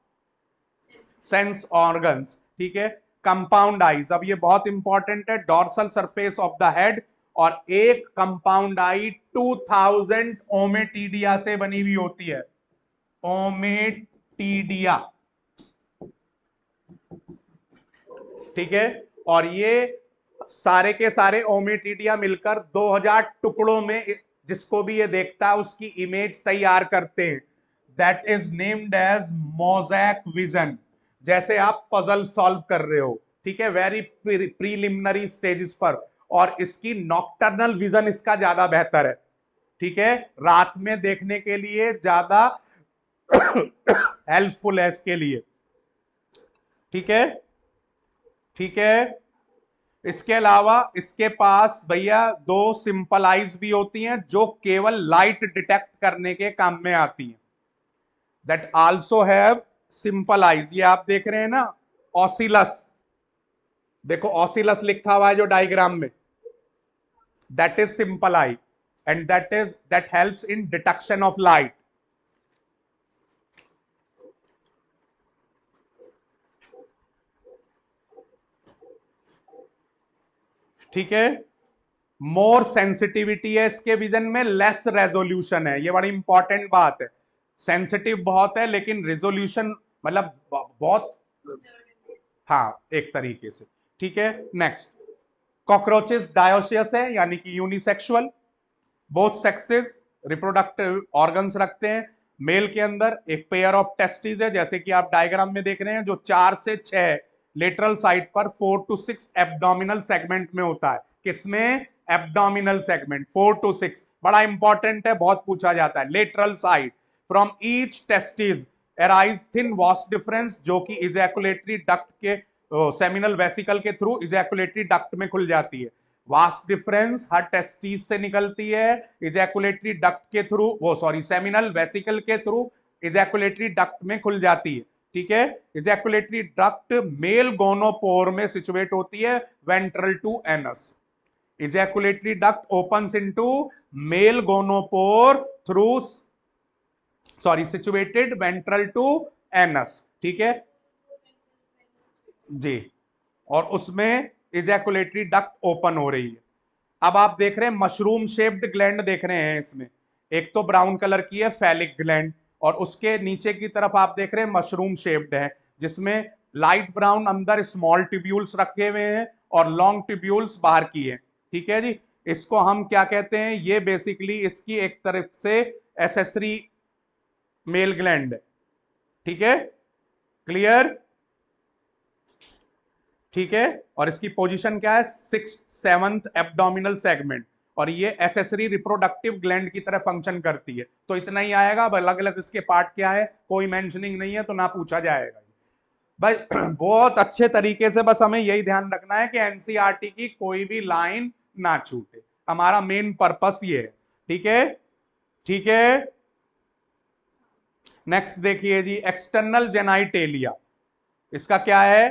sense organs. ठीक है, कंपाउंड आईज, अब ये बहुत इंपॉर्टेंट है, dorsal surface of the head, और एक कंपाउंड आई 2000 ओमेटीडिया से बनी हुई होती है, ओमेटीडिया। ठीक है, और ये सारे के सारे ओमेटीडिया मिलकर 2000 टुकड़ों में, जिसको भी ये देखता है उसकी इमेज तैयार करते हैं। That is named as mosaic vision. जैसे आप पजल सॉल्व कर रहे हो, ठीक है, वेरी प्रीलिमिनरी स्टेजेस पर, और इसकी नॉक्टर्नल विजन इसका ज्यादा बेहतर है। ठीक है, रात में देखने के लिए ज्यादा हेल्पफुल है इसके लिए। ठीक है, ठीक है, इसके अलावा इसके पास भैया 2 सिंपल आईज भी होती हैं जो केवल लाइट डिटेक्ट करने के काम में आती हैं। That also have simple eyes. ये आप देख रहे हैं ना, ऑसिलस, देखो ऑसिलस लिखा हुआ है जो डायग्राम में, that is simple I, and that helps in detection of light. ठीक है, मोर सेंसिटिविटी है इसके विजन में, लेस रेजोल्यूशन है, ये बड़ी इंपॉर्टेंट बात है। सेंसिटिव बहुत है लेकिन रेजोल्यूशन मतलब बहुत, हाँ एक तरीके से। ठीक है, नेक्स्ट, कॉकरोचेस डायोसियस है, यानी कि unisexual, both sexes reproductive organs रखते हैं। मेल के अंदर एक पेयर ऑफ टेस्टिस है, जैसे कि आप डायग्राम में देख रहे हैं, जो 4 से 6 लेटरल साइड पर, 4 to 6 एब्डोमिनल सेगमेंट में होता है। किसमें, एब्डोमिनल सेगमेंट 4 to 6, बड़ा इंपॉर्टेंट है, बहुत पूछा जाता है। Lateral side, from each testis arise thin was difference, जो कि इजैकुलेटरी डक्ट के सेमिनल वेसिकल के थ्रू इजैकुलेटरी डक्ट में खुल जाती है। वास्ट डिफरेंस हर टेस्टिस से निकलती है, इजैकुलेटरी डक्ट के थ्रू, वो सॉरी सेमिनल वेसिकल के थ्रू इजैकुलेटरी डक्ट में खुल जाती है। ठीक है, इजैकुलेटरी डक्ट मेल गोनोपोर में सिचुएट होती है, ventral to anus. Ejaculatory duct opens into male gonopore through, sorry situated ventral to anus. ठीक है जी, और उसमें इजैकुलेटरी डक्ट ओपन हो रही है। अब आप देख रहे हैं मशरूम शेप्ड ग्लैंड देख रहे हैं इसमें, एक तो ब्राउन कलर की है फैलिक ग्लैंड, और उसके नीचे की तरफ आप देख रहे हैं मशरूम शेप्ड है, जिसमें लाइट ब्राउन अंदर स्मॉल ट्यूब्यूल्स रखे हुए हैं और लॉन्ग ट्यूब्यूल्स बाहर की है। ठीक है जी, इसको हम क्या कहते हैं, ये बेसिकली इसकी एक तरफ से एसेसरी मेल ग्लैंड है। ठीक है, क्लियर, ठीक है, और इसकी पोजीशन क्या है, 6th-7th एब्डोमिनल सेगमेंट, और ये एसेसरी रिप्रोडक्टिव ग्लैंड की तरह फंक्शन करती है। तो इतना ही आएगा, अब अलग अलग इसके पार्ट क्या है कोई मेंशनिंग नहीं है तो ना पूछा जाएगा भाई। बहुत अच्छे तरीके से बस हमें यही ध्यान रखना है कि एनसीईआरटी की कोई भी लाइन ना छूटे, हमारा मेन पर्पस ये है। ठीक है, ठीक है, नेक्स्ट देखिए जी, एक्सटर्नल जेनाइटेलिया, इसका क्या है,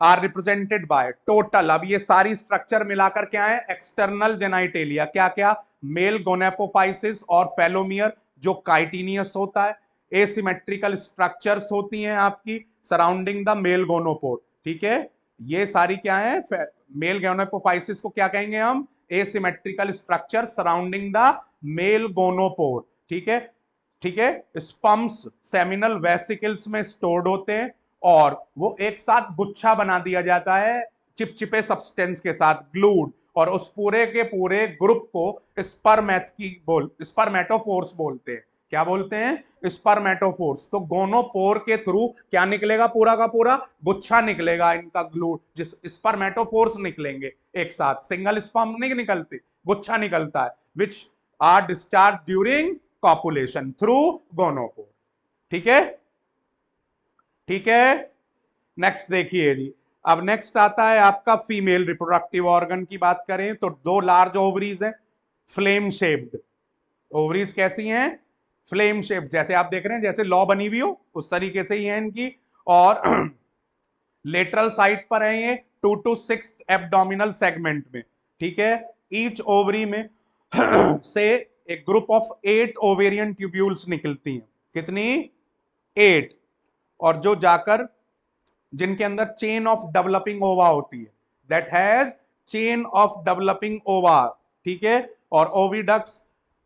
आर रिप्रेजेंटेड बाय टोटल, अब ये सारी स्ट्रक्चर मिलाकर क्या है, एक्सटर्नल जेनाइटेलिया, क्या क्या, मेल गोनेपोफाइसिस और फेलोमियर जो काइटिनियस होता है, एसिमेट्रिकल स्ट्रक्चर्स होती हैं आपकी सराउंडिंग द मेल गोनोपोर, ठीक है, ये सारी क्या है, मेल गोनेपोफाइसिस को क्या कहेंगे हम, asymmetrical structure surrounding the male gonopore, ठीक है, ठीक है, स्पम्स सेमिनल वेसिकल्स में स्टोर्ड होते हैं और वो एक साथ गुच्छा बना दिया जाता है चिपचिपे सब्सटेंस के साथ ग्लूड, और उस पूरे के पूरे ग्रुप को स्पर्मेटोफोर्स बोलते हैं, क्या बोलते हैं, स्पर्मेटोफोर्स। तो गोनोपोर के थ्रू क्या निकलेगा, पूरा का पूरा गुच्छा निकलेगा इनका ग्लूड, जिस स्पर्मेटोफोर्स निकलेंगे एक साथ, सिंगल स्पर्म नहीं निकलते, गुच्छा निकलता है, which are discharge during copulation through gonopore, ठीक है, ठीक है। नेक्स्ट देखिए जी, अब नेक्स्ट आता है आपका फीमेल रिप्रोडक्टिव ऑर्गन की बात करें तो दो लार्ज ओवरीज हैं, फ्लेम शेप्ड ओवरीज, कैसी हैं, फ्लेम शेप्ड, जैसे आप देख रहे हैं जैसे लॉ बनी हुई हो उस तरीके से ही है इनकी, और लेटरल साइड पर है ये 2 to 6 एब्डोमिनल सेगमेंट में, ठीक है, ईच ओवरी में से एक ग्रुप ऑफ 8 ओवेरियन ट्यूब्यूल्स निकलती हैं, कितनी, 8, और जो जाकर जिनके अंदर चेन ऑफ डेवलपिंग ओवा होती है, that has chain of developing ओवा, ठीक है, और ओविडक्ट्स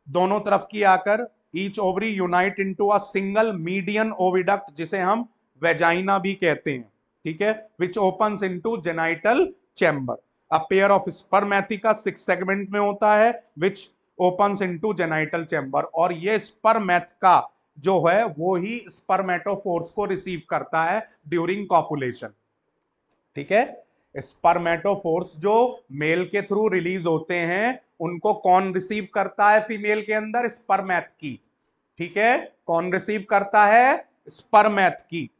दोनों तरफ की आकर each ovary unite into a single median oviduct जिसे हम वेजाइना भी कहते हैं, ठीक है, विच opens into genital chamber, a pair of spermatheca 6 segment में होता है विच ओपन्स इनटू जेनाइटल चैम्बर, और ये स्पर्मेथिका जो है वो ही स्पर्मेटोफोर्स को रिसीव करता है ड्यूरिंग कॉपुलेशन, ठीक है, स्पर्मेटोफोर्स जो मेल के थ्रू रिलीज होते हैं उनको कौन रिसीव करता है फीमेल के अंदर, स्पर्मेथकी, ठीक है, कौन रिसीव करता है, स्पर्मेथकी,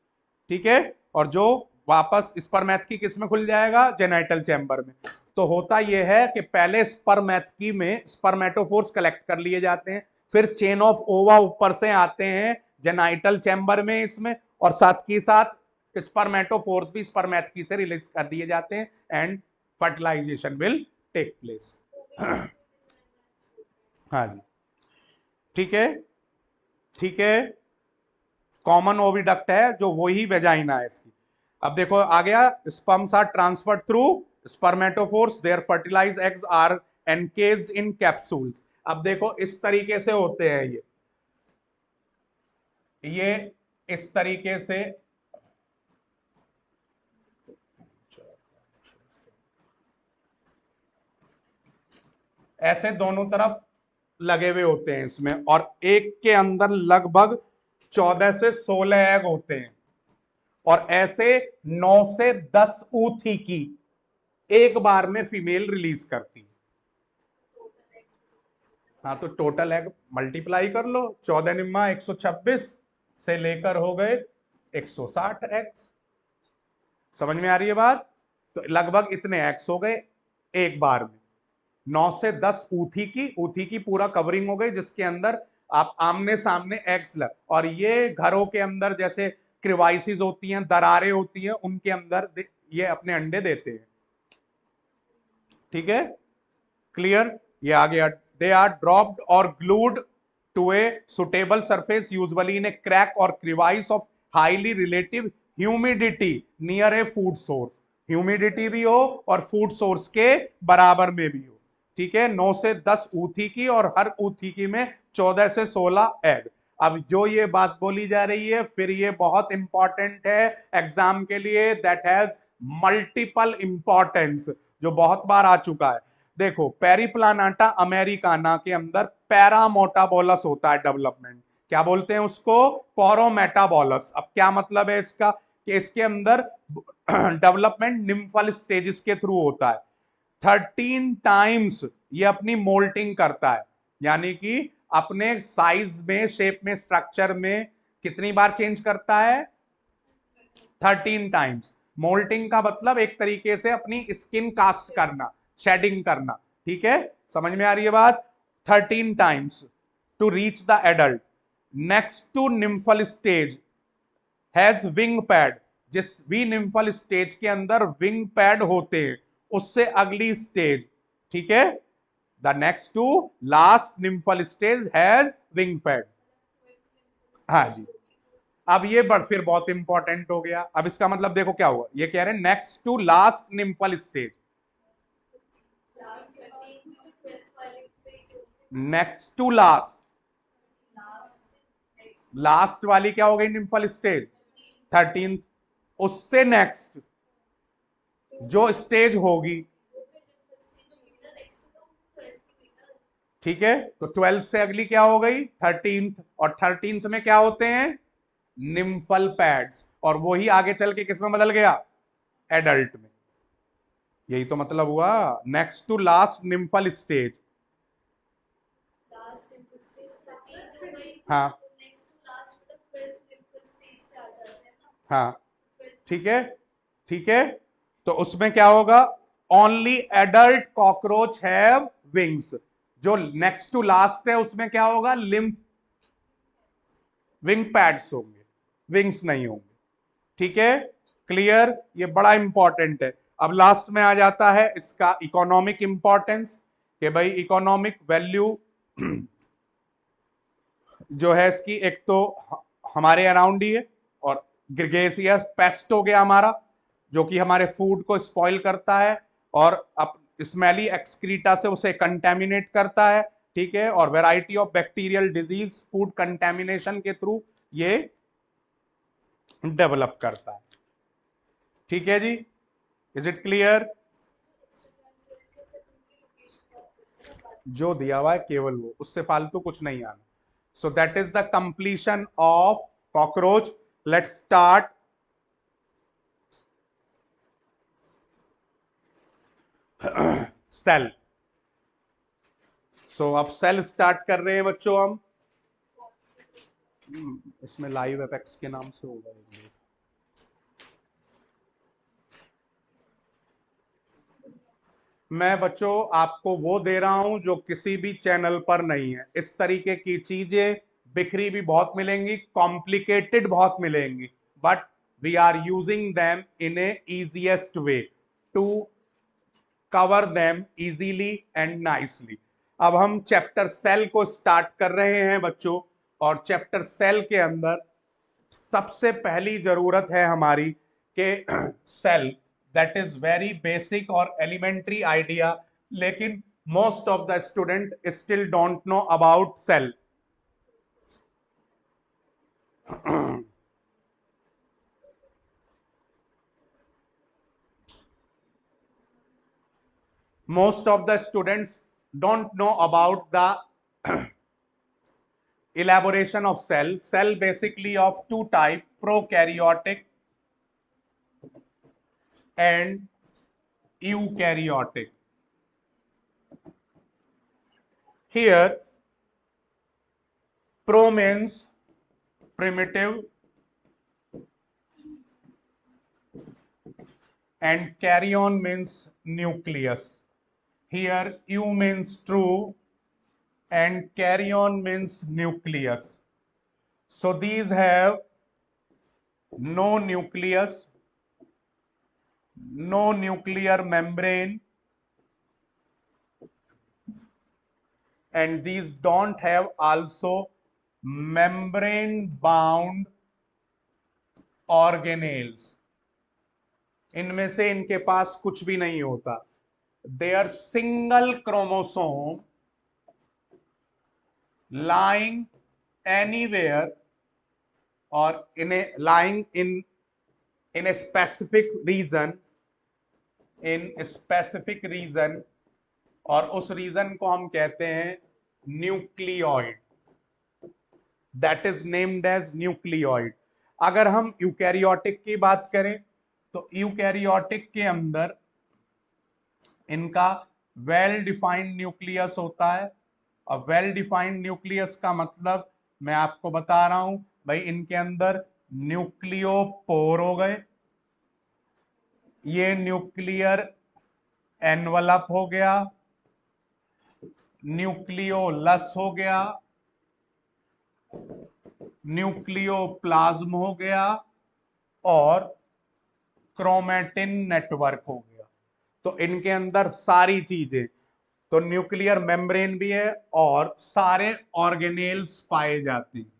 ठीक है, और जो वापस स्पर्मेथकी किस में खुल जाएगा, जेनाइटल चैम्बर में। तो होता यह है कि पहले स्पर्मेथकी में स्पर्मेटोफोर्स कलेक्ट कर लिए जाते हैं, फिर चेन ऑफ ओवा ऊपर से आते हैं जेनाइटल चैम्बर में इसमें, और साथ ही साथ स्पर्मेटोफोर्स भी स्पर्मेथकी से रिलीज कर दिए जाते हैं and fertilisation will take place. हाँ जी, ठीक है, ठीक है, कॉमन ओविडक्ट है जो वही वेजाइना है इसकी। अब देखो आ गया, sperms are transferred through spermatophores, there fertilize eggs are encased in capsules. अब देखो इस तरीके से होते हैं ये इस तरीके से ऐसे दोनों तरफ लगे हुए होते हैं इसमें, और एक के अंदर लगभग 14 से 16 एग होते हैं, और ऐसे 9 से 10 ऊथी की एक बार में फीमेल रिलीज करती है। हाँ तो टोटल एग मल्टीप्लाई कर लो, 14 निम्मा 126 से लेकर हो गए 160 एग्स, समझ में आ रही है बात, तो लगभग इतने एग्स हो गए एक बार में, 9 से 10 ऊथी की पूरा कवरिंग हो गई जिसके अंदर आप आमने सामने एग्स लग, और ये घरों के अंदर जैसे क्रिवाइसिस होती हैं, दरारें होती हैं, उनके अंदर ये अपने अंडे देते हैं, ठीक है, क्लियर, ये आ गया, दे आर ड्रॉप्ड और glued to a suitable surface usually in a crack और crevice of highly relative humidity near a food source, humidity भी हो और फूड सोर्स के बराबर में भी हो, ठीक है, 9 से 10 ऊथी की और हर ऊथी की में 14 से 16 एग। अब जो ये बात बोली जा रही है फिर ये बहुत इंपॉर्टेंट है एग्जाम के लिए, दैट हैज मल्टीपल इंपॉर्टेंस, जो बहुत बार आ चुका है। देखो पेरिप्लानाटा अमेरिकाना के अंदर पैरामोटाबोलस होता है डेवलपमेंट, क्या बोलते हैं उसको, पोरोमेटाबोलस। अब क्या मतलब है इसका, कि इसके अंदर डेवलपमेंट निम्फल स्टेजेस के थ्रू होता है, 13 टाइम्स ये अपनी मोल्टिंग करता है, यानी कि अपने साइज में, शेप में, स्ट्रक्चर में कितनी बार चेंज करता है, 13 टाइम्स। मोल्टिंग का मतलब एक तरीके से अपनी स्किन कास्ट करना, शेडिंग करना, ठीक है, समझ में आ रही है बात, 13 times to reach the adult. Next to nymphal stage has wing pad, जिस भी निम्फल स्टेज के अंदर विंग पैड होते हैं उससे अगली स्टेज, ठीक है, the next to last nymphal stage has wing pad. हाँ जी। अब ये फिर बहुत इंपॉर्टेंट हो गया। अब इसका मतलब देखो क्या हुआ, ये कह रहे हैं next to last nymphal stage, next to last, last वाली क्या हो गई निम्फल स्टेज 13th, उससे नेक्स्ट जो स्टेज होगी, ठीक है, तो 12th से अगली क्या हो गई 13th, और 13th में क्या होते हैं निम्फल पैड्स, और वही आगे चल के किस में बदल गया एडल्ट में। यही तो मतलब हुआ next to last nymphal stage. हाँ हाँ ठीक है, ठीक है, तो उसमें क्या होगा only adult cockroach have wings, जो नेक्स्ट टू लास्ट है उसमें क्या होगा लिम्फ विंग पैड्स होंगे, विंग्स नहीं होंगे, ठीक है, क्लियर, ये बड़ा इंपॉर्टेंट है। अब लास्ट में आ जाता है इसका इकोनॉमिक इंपॉर्टेंस, कि भाई इकोनॉमिक वैल्यू जो है इसकी, एक तो हमारे अराउंड ही है, और ग्रेगेसियस पेस्ट हो गया हमारा जो कि हमारे फूड को स्पॉइल करता है और अब स्मेली एक्सक्रीटा से उसे कंटेमिनेट करता है, ठीक है, और variety of bacterial disease food contamination के थ्रू ये डेवलप करता है, ठीक है जी, इज इट क्लियर। जो दिया हुआ है केवल वो, उससे फालतू कुछ नहीं आना। So that is the completion of cockroach. Let's start cell. So अब सेल स्टार्ट कर रहे हैं बच्चों हम। इसमें लाइव एपेक्स के नाम से होगा। मैं बच्चों आपको वो दे रहा हूं जो किसी भी चैनल पर नहीं है। इस तरीके की चीजें बिखरी भी बहुत मिलेंगी, कॉम्प्लिकेटेड बहुत मिलेंगी, but we are using them in a easiest way to cover them easily and nicely. अब हम चैप्टर सेल को स्टार्ट कर रहे हैं बच्चों, और चैप्टर सेल के अंदर सबसे पहली जरूरत है हमारी कि cell, that is very basic और एलिमेंट्री आइडिया, लेकिन most of the student still don't know about cell. Most of the students don't know about the elaboration of cell. Cell basically of two type, prokaryotic and eukaryotic. Here pro means primitive and karyon means nucleus. Here U means true and karyon means nucleus. So these have no nucleus, no nuclear membrane, and these don't have also membrane bound organelles. इनमें से इनके पास कुछ भी नहीं होता। They are single chromosome lying anywhere or in a lying in a specific region, in a specific region, और उस रीजन को हम कहते हैं nucleoid, that is named as nucleoid. अगर हम यूकैरियोटिक की बात करें तो यूकैरियोटिक के अंदर इनका वेल डिफाइंड न्यूक्लियस होता है, और वेल डिफाइंड न्यूक्लियस का मतलब मैं आपको बता रहा हूं भाई, इनके अंदर न्यूक्लियोपोर हो गए, ये न्यूक्लियर एनवलप हो गया, न्यूक्लियोलस हो गया, न्यूक्लियोप्लाज्म हो गया, और क्रोमेटिन नेटवर्क हो गया। तो इनके अंदर सारी चीजें, तो न्यूक्लियर मेम्ब्रेन भी है और सारे ऑर्गेनेल्स पाए जाते हैं।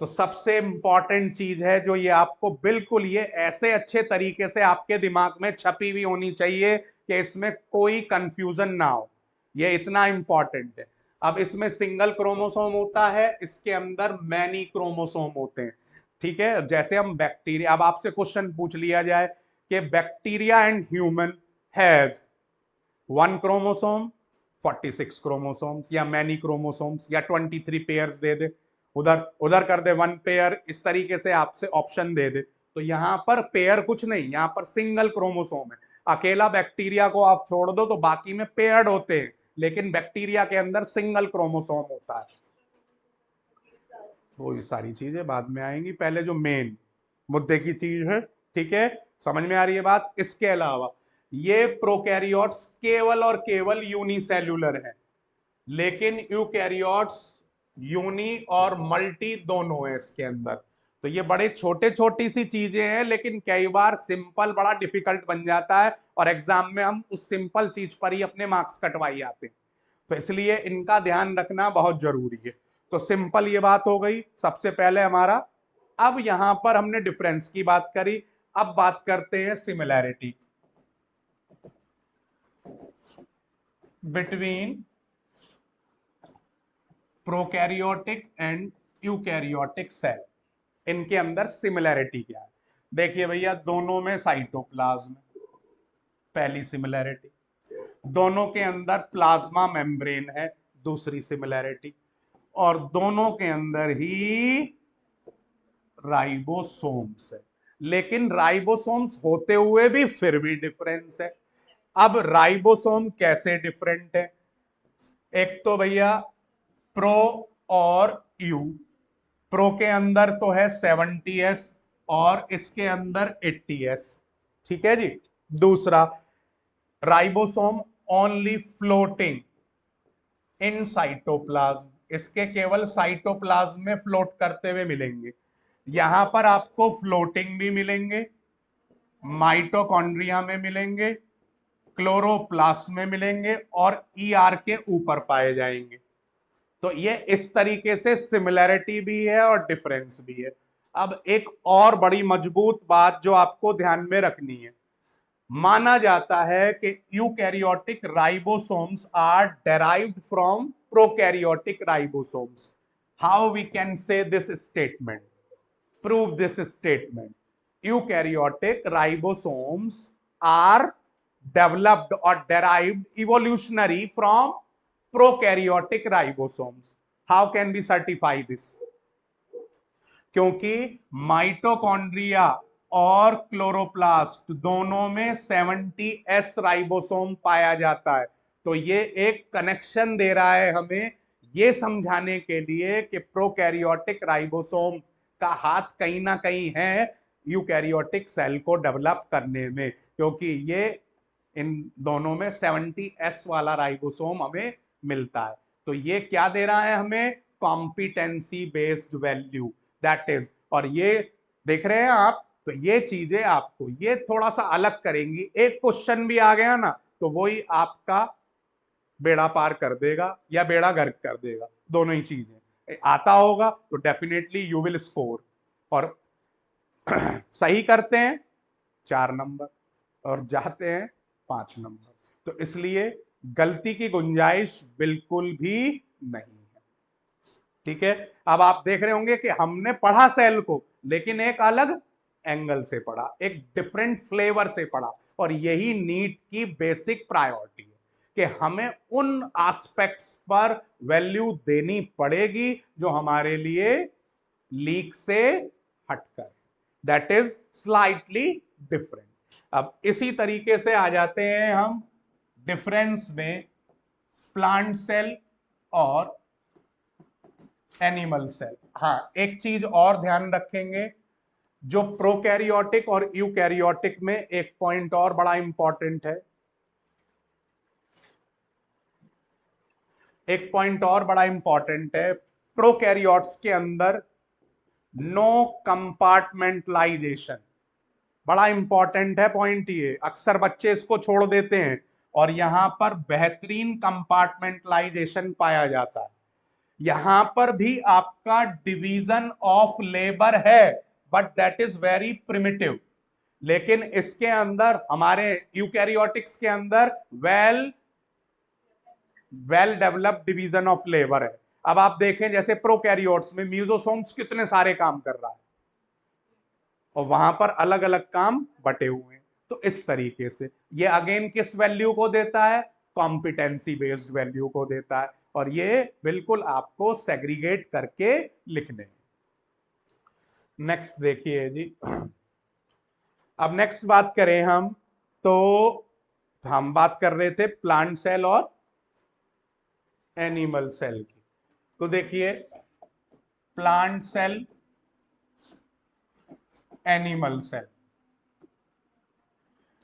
तो सबसे इंपॉर्टेंट चीज है जो ये आपको बिल्कुल ये ऐसे अच्छे तरीके से आपके दिमाग में छपी हुई होनी चाहिए कि इसमें कोई कंफ्यूजन ना हो, ये इतना इंपॉर्टेंट है। अब इसमें सिंगल क्रोमोसोम होता है, इसके अंदर मैनी क्रोमोसोम होते हैं। ठीक है, जैसे हम बैक्टीरिया, अब आपसे क्वेश्चन पूछ लिया जाए कि bacteria and human has 1 chromosome, 46 chromosomes, या मैनी क्रोमोसोम्स, या 23 पेयर्स दे दे, उधर उधर कर दे 1 पेयर, इस तरीके से आपसे ऑप्शन दे दे। तो यहां पर पेयर कुछ नहीं, यहां पर सिंगल क्रोमोसोम है। अकेला बैक्टीरिया को आप छोड़ दो तो बाकी में पेयर्ड होते हैं, लेकिन बैक्टीरिया के अंदर सिंगल क्रोमोसोम होता है। वो ये सारी चीजें बाद में आएंगी, पहले जो मेन मुद्दे की चीज है। ठीक है, समझ में आ रही है बात। इसके अलावा ये प्रोकैरियोट्स केवल और केवल यूनिसेल्युलर है, लेकिन यूकैरियोट्स यूनी और मल्टी दोनों है इसके अंदर। तो ये बड़े छोटे छोटी सी चीजें हैं, लेकिन कई बार सिंपल बड़ा डिफिकल्ट बन जाता है और एग्जाम में हम उस सिंपल चीज पर ही अपने मार्क्स कटवाई आते हैं। तो इसलिए इनका ध्यान रखना बहुत जरूरी है। तो सिंपल ये बात हो गई सबसे पहले हमारा। अब यहां पर हमने डिफरेंस की बात करी, अब बात करते हैं similarity between prokaryotic and eukaryotic cell. इनके अंदर सिमिलैरिटी क्या है? देखिए भैया, दोनों में साइटोप्लाज्म, पहली सिमिलैरिटी। दोनों के अंदर प्लाज्मा मेम्ब्रेन है, दूसरी सिमिलैरिटी। और दोनों के अंदर ही राइबोसोम्स है, लेकिन राइबोसोम्स होते हुए भी फिर भी डिफरेंस है। अब राइबोसोम कैसे डिफरेंट है? एक तो भैया प्रो और यू। प्रो के अंदर तो है 70s और इसके अंदर 80s। ठीक है जी। दूसरा, ribosome only floating in cytoplasm, इसके केवल साइटोप्लाज्म में फ्लोट करते हुए मिलेंगे। यहां पर आपको फ्लोटिंग भी मिलेंगे, माइटोकॉन्ड्रिया में मिलेंगे, क्लोरोप्लास्ट में मिलेंगे और ईआर के ऊपर पाए जाएंगे। तो ये इस तरीके से सिमिलैरिटी भी है और डिफरेंस भी है। अब एक और बड़ी मजबूत बात जो आपको ध्यान में रखनी है, माना जाता है कि eukaryotic ribosomes are derived from prokaryotic ribosomes. How we can say this statement? Prove this statement. Eukaryotic ribosomes are developed or derived evolutionary from prokaryotic ribosomes. How can we certify this? क्योंकि माइटोकॉन्ड्रिया और क्लोरोप्लास्ट दोनों में 70s राइबोसोम पाया जाता है। तो ये एक कनेक्शन दे रहा है हमें ये समझाने के लिए कि प्रोकैरियोटिक राइबोसोम का हाथ कहीं ना कहीं है यूकैरियोटिक सेल को डेवलप करने में, क्योंकि ये इन दोनों में 70s वाला राइबोसोम हमें मिलता है। तो ये क्या दे रहा है हमें? Competency based value, that is. और ये देख रहे हैं आप, तो ये चीजें आपको ये थोड़ा सा अलग करेंगी। एक क्वेश्चन भी आ गया ना तो वही आपका बेड़ा पार कर देगा या बेड़ा गर्क कर देगा, दोनों ही चीजें आता होगा तो डेफिनेटली यू विल स्कोर। और सही करते हैं 4 नंबर और जाते हैं 5 नंबर। तो इसलिए गलती की गुंजाइश बिल्कुल भी नहीं है। ठीक है, अब आप देख रहे होंगे कि हमने पढ़ा सेल को, लेकिन एक अलग एंगल से पढ़ा, एक डिफरेंट फ्लेवर से पढ़ा। और यही नीट की बेसिक प्रायोरिटी है कि हमें उन एस्पेक्ट्स पर वैल्यू देनी पड़ेगी जो हमारे लिए लीक से हटकर, दैट इज स्लाइटली डिफरेंट। अब इसी तरीके से आ जाते हैं हम डिफरेंस में प्लांट सेल और एनिमल सेल। हाँ, एक चीज और ध्यान रखेंगे, जो प्रोकैरियोटिक और यूकैरियोटिक में एक पॉइंट और बड़ा इंपॉर्टेंट है, एक पॉइंट और बड़ा इंपॉर्टेंट है। प्रोकैरियोट्स के अंदर नो कंपार्टमेंटलाइजेशन, बड़ा इंपॉर्टेंट है पॉइंट, ये अक्सर बच्चे इसको छोड़ देते हैं। और यहां पर बेहतरीन कंपार्टमेंटलाइजेशन पाया जाता है। यहां पर भी आपका डिवीजन ऑफ लेबर है, but that is very primitive. लेकिन इसके अंदर हमारे यूकैरियोटिक्स के अंदर well developed division of labour है। अब आप देखें जैसे प्रोकैरियोट्स में म्यूजोसोम्स कितने सारे काम कर रहा है, और वहां पर अलग अलग काम बटे हुए हैं। तो इस तरीके से ये अगेन किस वैल्यू को देता है, कॉम्पिटेंसी बेस्ड वैल्यू को देता है। और ये बिल्कुल आपको सेग्रीगेट करके लिखने हैं। नेक्स्ट देखिए जी, अब नेक्स्ट बात करें हम, तो हम बात कर रहे थे प्लांट सेल और एनिमल सेल की। तो देखिए प्लांट सेल, एनिमल सेल,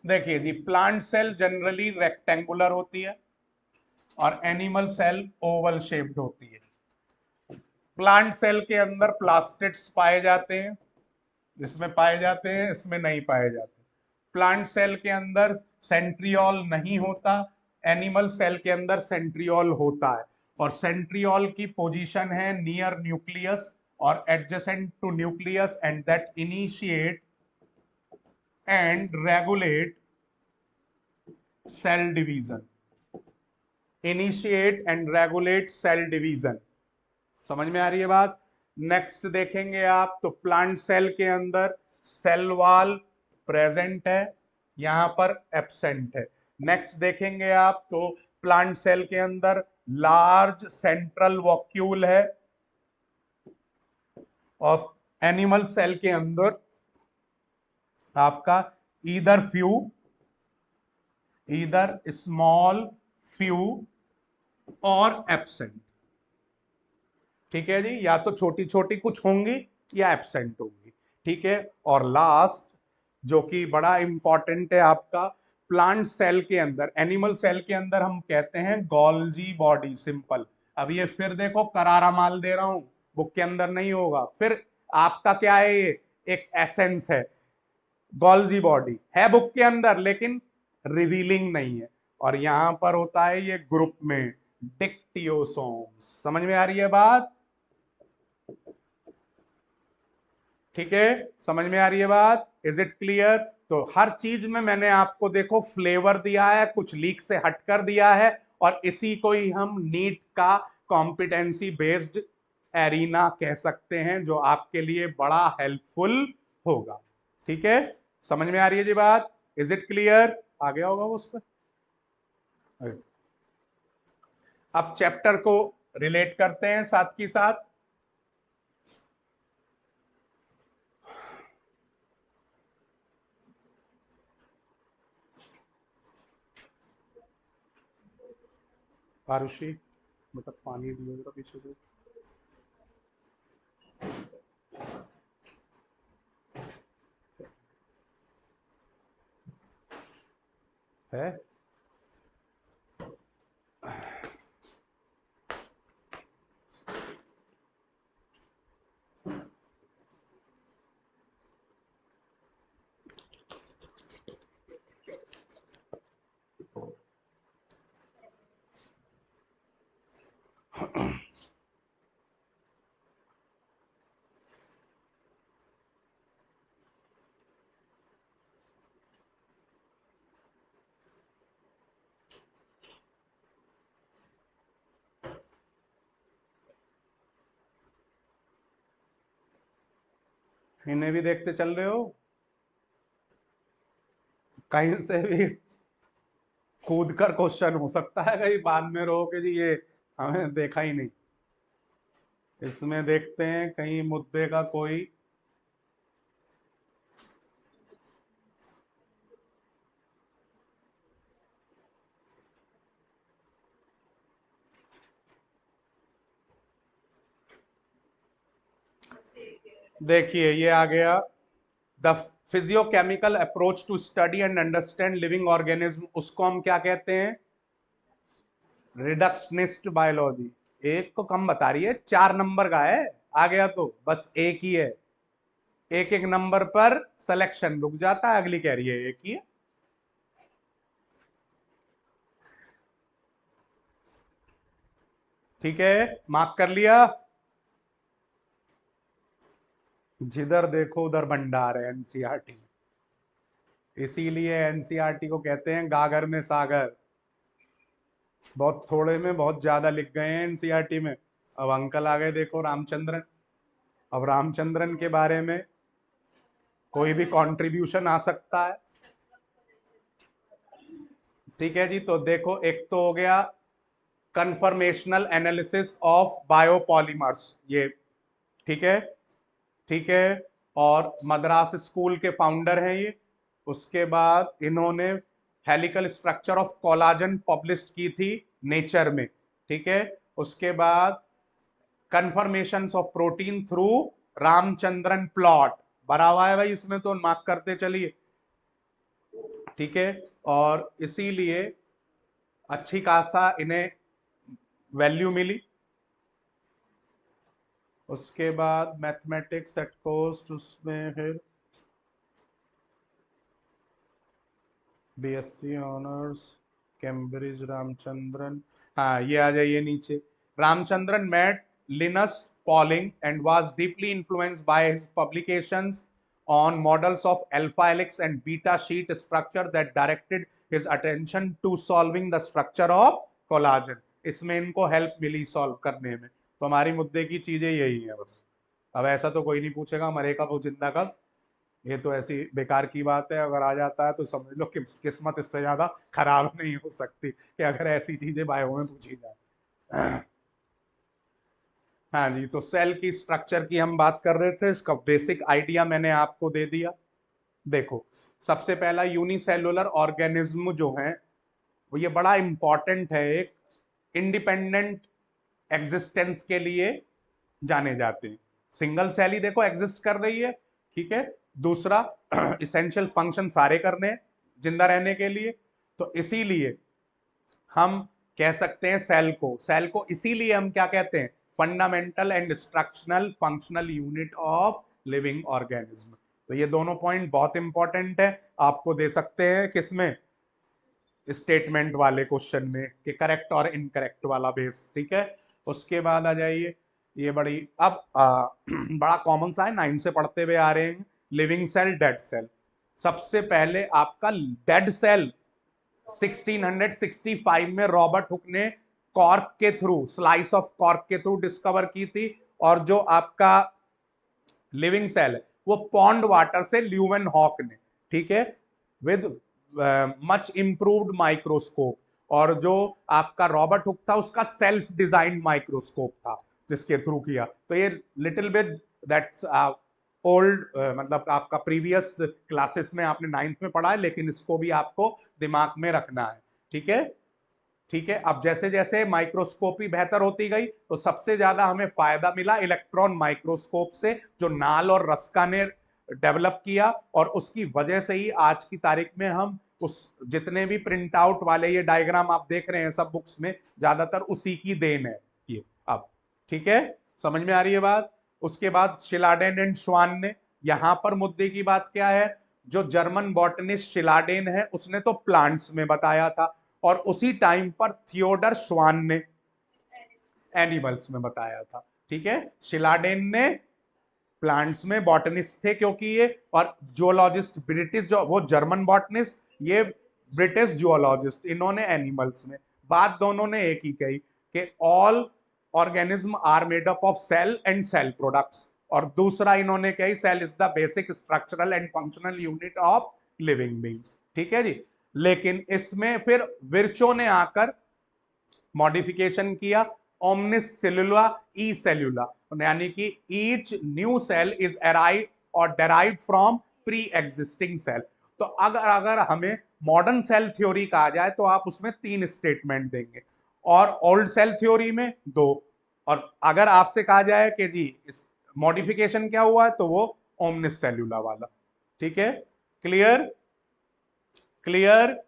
देखिए जी प्लांट सेल जनरली रेक्टेंगुलर होती है और एनिमल सेल ओवल शेप्ड होती है। प्लांट सेल के अंदर प्लास्टिड्स पाए जाते हैं, जिसमें पाए जाते हैं, इसमें नहीं पाए जाते। प्लांट सेल के अंदर सेंट्रियोल नहीं होता, एनिमल सेल के अंदर सेंट्रियोल होता है। और सेंट्रियोल की पोजीशन है नियर न्यूक्लियस और adjacent to nucleus, and that initiate and regulate cell division. Initiate and regulate cell division, समझ में आ रही है बात। नेक्स्ट देखेंगे आप, तो प्लांट सेल के अंदर सेल वॉल प्रेजेंट है, यहां पर एब्सेंट है। नेक्स्ट देखेंगे आप, तो प्लांट सेल के अंदर लार्ज सेंट्रल वॉक्यूल है, और एनिमल सेल के अंदर आपका ईदर स्मॉल फ्यू और एब्सेंट। ठीक है जी, या तो छोटी छोटी कुछ होंगी या एब्सेंट होंगी। ठीक है, और लास्ट जो कि बड़ा इंपॉर्टेंट है आपका, प्लांट सेल के अंदर, एनिमल सेल के अंदर हम कहते हैं गोल्जी बॉडी, सिंपल। अब ये फिर देखो करारा माल दे रहा हूं, बुक के अंदर नहीं होगा। फिर आपका क्या है, ये एक एसेंस है, गोल्जी बॉडी है बुक के अंदर लेकिन रिवीलिंग नहीं है। और यहां पर होता है ये ग्रुप में डिक्टियोसोम्स। समझ में आ रही है बात, ठीक है, समझ में आ रही है बात, इज इट क्लियर। तो हर चीज में मैंने आपको देखो फ्लेवर दिया है, कुछ लीक से हटकर दिया है, और इसी को ही हम नीट का कॉम्पिटेंसी बेस्ड एरिना कह सकते हैं, जो आपके लिए बड़ा हेल्पफुल होगा। ठीक है, समझ में आ रही है जी बात, इज इट क्लियर, आ गया होगा वो उस पर। अब चैप्टर को रिलेट करते हैं साथ की साथ। आरुषि मतलब पानी दिए जरा पीछे से। है इन्हें भी देखते चल रहे हो, कहीं से भी कूद कर क्वेश्चन हो सकता है, कहीं बाद में रहो कि जी ये हमें देखा ही नहीं। इसमें देखते हैं कहीं मुद्दे का कोई, देखिए ये आ गया, the physiochemical approach to study and understand living organism, उसको हम क्या कहते हैं, रिडक्शनिस्ट बायोलॉजी। एक को कम बता रही है, 4 नंबर का है, आ गया तो बस एक ही है। एक एक नंबर पर सिलेक्शन रुक जाता है, अगली कह रही है एक ही है। ठीक है, मार्क कर लिया। जिधर देखो उधर भंडार है एनसीईआरटी। इसीलिए एनसीईआरटी को कहते हैं गागर में सागर। बहुत थोड़े में बहुत ज्यादा लिख गए हैं एनसीईआरटी में। अब अंकल आ गए, देखो रामचंद्रन। अब रामचंद्रन के बारे में कोई भी कंट्रीब्यूशन आ सकता है। ठीक है जी, तो देखो एक तो हो गया कन्फर्मेशनल एनालिसिस ऑफ बायोपॉलीमर्स, ये ठीक है। ठीक है, और मद्रास स्कूल के फाउंडर हैं ये। उसके बाद इन्होंने helical structure of collagen publish की थी नेचर में। ठीक है, उसके बाद confirmation of protein through Ramachandran plot भरा हुआ है भाई इसमें, तो मार्क करते चलिए। ठीक है, और इसीलिए अच्छी खासा इन्हें वैल्यू मिली। उसके बाद मैथमेटिक्स एट कोस्ट, उसमें फिर बीएससी ऑनर्स कैम्ब्रिज रामचंद्रन। हाँ, ये आ जाइए नीचे। Ramachandran met Linus Pauling and was deeply influenced by his publications on models of alpha helix and beta sheet structure that directed his attention to solving the structure of collagen। इसमें इनको हेल्प मिली सॉल्व करने में। तो हमारी मुद्दे की चीजें यही है बस। अब ऐसा तो कोई नहीं पूछेगा मरे कब वो जिंदा कब, ये तो ऐसी बेकार की बात है। अगर आ जाता है तो समझ लो कि किस्मत इससे ज्यादा खराब नहीं हो सकती कि अगर ऐसी चीजें बायो में पूछी जाए। हाँ जी, तो सेल की स्ट्रक्चर की हम बात कर रहे थे, इसका बेसिक आइडिया मैंने आपको दे दिया। देखो, सबसे पहला यूनिसेलुलर ऑर्गेनिज्म जो है वो ये बड़ा इंपॉर्टेंट है, एक इंडिपेंडेंट एग्जिस्टेंस के लिए जाने जाते हैं। सिंगल सेल ही देखो एग्जिस्ट कर रही है। ठीक है, दूसरा इसेंशियल फंक्शन सारे करने हैं जिंदा रहने के लिए। तो इसीलिए हम कह सकते हैं सेल को इसीलिए हम क्या कहते हैं, fundamental and structural functional unit of living organism. तो ये दोनों पॉइंट बहुत इंपॉर्टेंट है, आपको दे सकते हैं किसमें, स्टेटमेंट वाले क्वेश्चन में, कि करेक्ट और इनकरेक्ट वाला बेस। ठीक है, उसके बाद आ जाइए, ये बड़ी अब बड़ा कॉमन सा है, 9 से पढ़ते हुए आ रहे हैं। Living cell, dead cell. सबसे पहले आपका डेड सेल 1665 में रॉबर्ट हुक ने कॉर्क के थ्रू, स्लाइस ऑफ कॉर्क के थ्रू डिस्कवर की थी। और जो आपका लिविंग सेल है वो पॉन्ड वाटर से ल्यूवन हॉक ने, ठीक है, विद मच इंप्रूव्ड माइक्रोस्कोप। और जो आपका रॉबर्ट हुक था उसका सेल्फ डिजाइन माइक्रोस्कोप था जिसके थ्रू किया। तो ये लिटिल बिट दैट्स ओल्ड, मतलब आपका प्रीवियस क्लासेस में आपने 9th में पढ़ा है, लेकिन इसको भी आपको दिमाग में रखना है। ठीक है, ठीक है। अब जैसे जैसे माइक्रोस्कोपी बेहतर होती गई तो सबसे ज्यादा हमें फायदा मिला इलेक्ट्रॉन माइक्रोस्कोप से, जो नाल और रस्का ने डेवलप किया। और उसकी वजह से ही आज की तारीख में हम उस जितने भी प्रिंट आउट वाले ये डायग्राम आप देख रहे हैं सब बुक्स में, ज्यादातर उसी की देन है ये। अब ठीक है, समझ में आ रही है बात। उसके बाद शिलाडेन एंड श्वान ने, यहां पर मुद्दे की बात क्या है, जो जर्मन बॉटनिस्ट शिलाडेन है उसने तो प्लांट्स में बताया था, और उसी टाइम पर थियोडर श्वान ने एनिमल्स में बताया था। ठीक है, शिलाडेन ने प्लांट्स में बॉटनिस्ट थे क्योंकि ये, और जुओलॉजिस्ट ब्रिटिश, जो वो जर्मन बॉटनिस्ट, ये ब्रिटिश जुओलॉजिस्ट, इन्होंने एनिमल्स में। बात दोनों ने एक ही कही कि all organism are made up of cell and cell products. और दूसरा इन्होंने कही cell is the basic structural and functional unit of living beings. ठीक है जी, लेकिन इसमें फिर विर्चो ने आकर मॉडिफिकेशन किया, ओमनिस सेलुला ई सेलुला, यानी कि each new cell is arrive और derived from pre existing cell. तो अगर अगर हमें मॉडर्न सेल थ्योरी कहा जाए तो आप उसमें 3 स्टेटमेंट देंगे, और ओल्ड सेल थ्योरी में 2। और अगर आपसे कहा जाए कि जी मॉडिफिकेशन क्या हुआ है तो वो ओमनिस सेलुला वाला। ठीक है, क्लियर, क्लियर।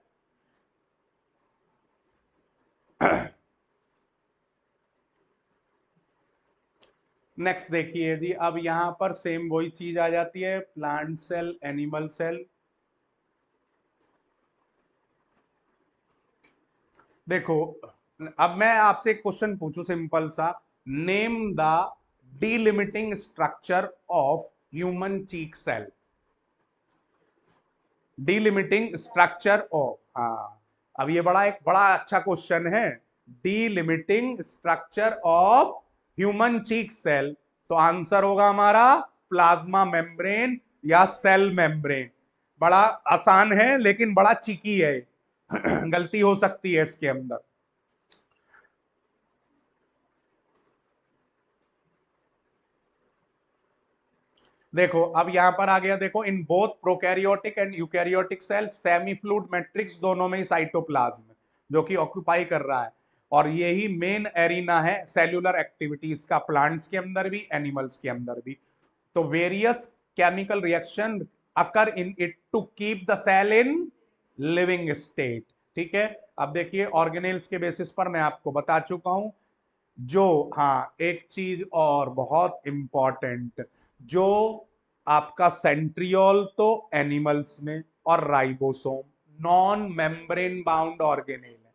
नेक्स्ट देखिए जी, अब यहां पर सेम वही चीज आ जाती है, प्लांट सेल, एनिमल सेल। देखो, अब मैं आपसे एक क्वेश्चन पूछूं सिंपल सा, name the delimiting structure of human cheek cell. Delimiting structure of, हाँ, अब ये एक बड़ा अच्छा क्वेश्चन है। Delimiting structure of human cheek cell, तो आंसर होगा हमारा प्लाज्मा मेम्ब्रेन या सेल मेम्ब्रेन। बड़ा आसान है लेकिन बड़ा चिकी है गलती हो सकती है इसके अंदर। देखो अब यहां पर आ गया, देखो in both prokaryotic and eukaryotic cell semi fluid matrix दोनों में ही साइटोप्लाज्म जो कि ऑक्यूपाई कर रहा है, और यही मेन एरिना है सेल्यूलर एक्टिविटीज का, प्लांट्स के अंदर भी एनिमल्स के अंदर भी। तो various chemical reaction occur in it to keep the cell in living state. ठीक है, अब देखिए ऑर्गेनेल्स के बेसिस पर मैं आपको बता चुका हूं। जो, हाँ, एक चीज और बहुत इंपॉर्टेंट, जो आपका सेंट्रियोल तो एनिमल्स में और ribosome non membrane bound organelle है।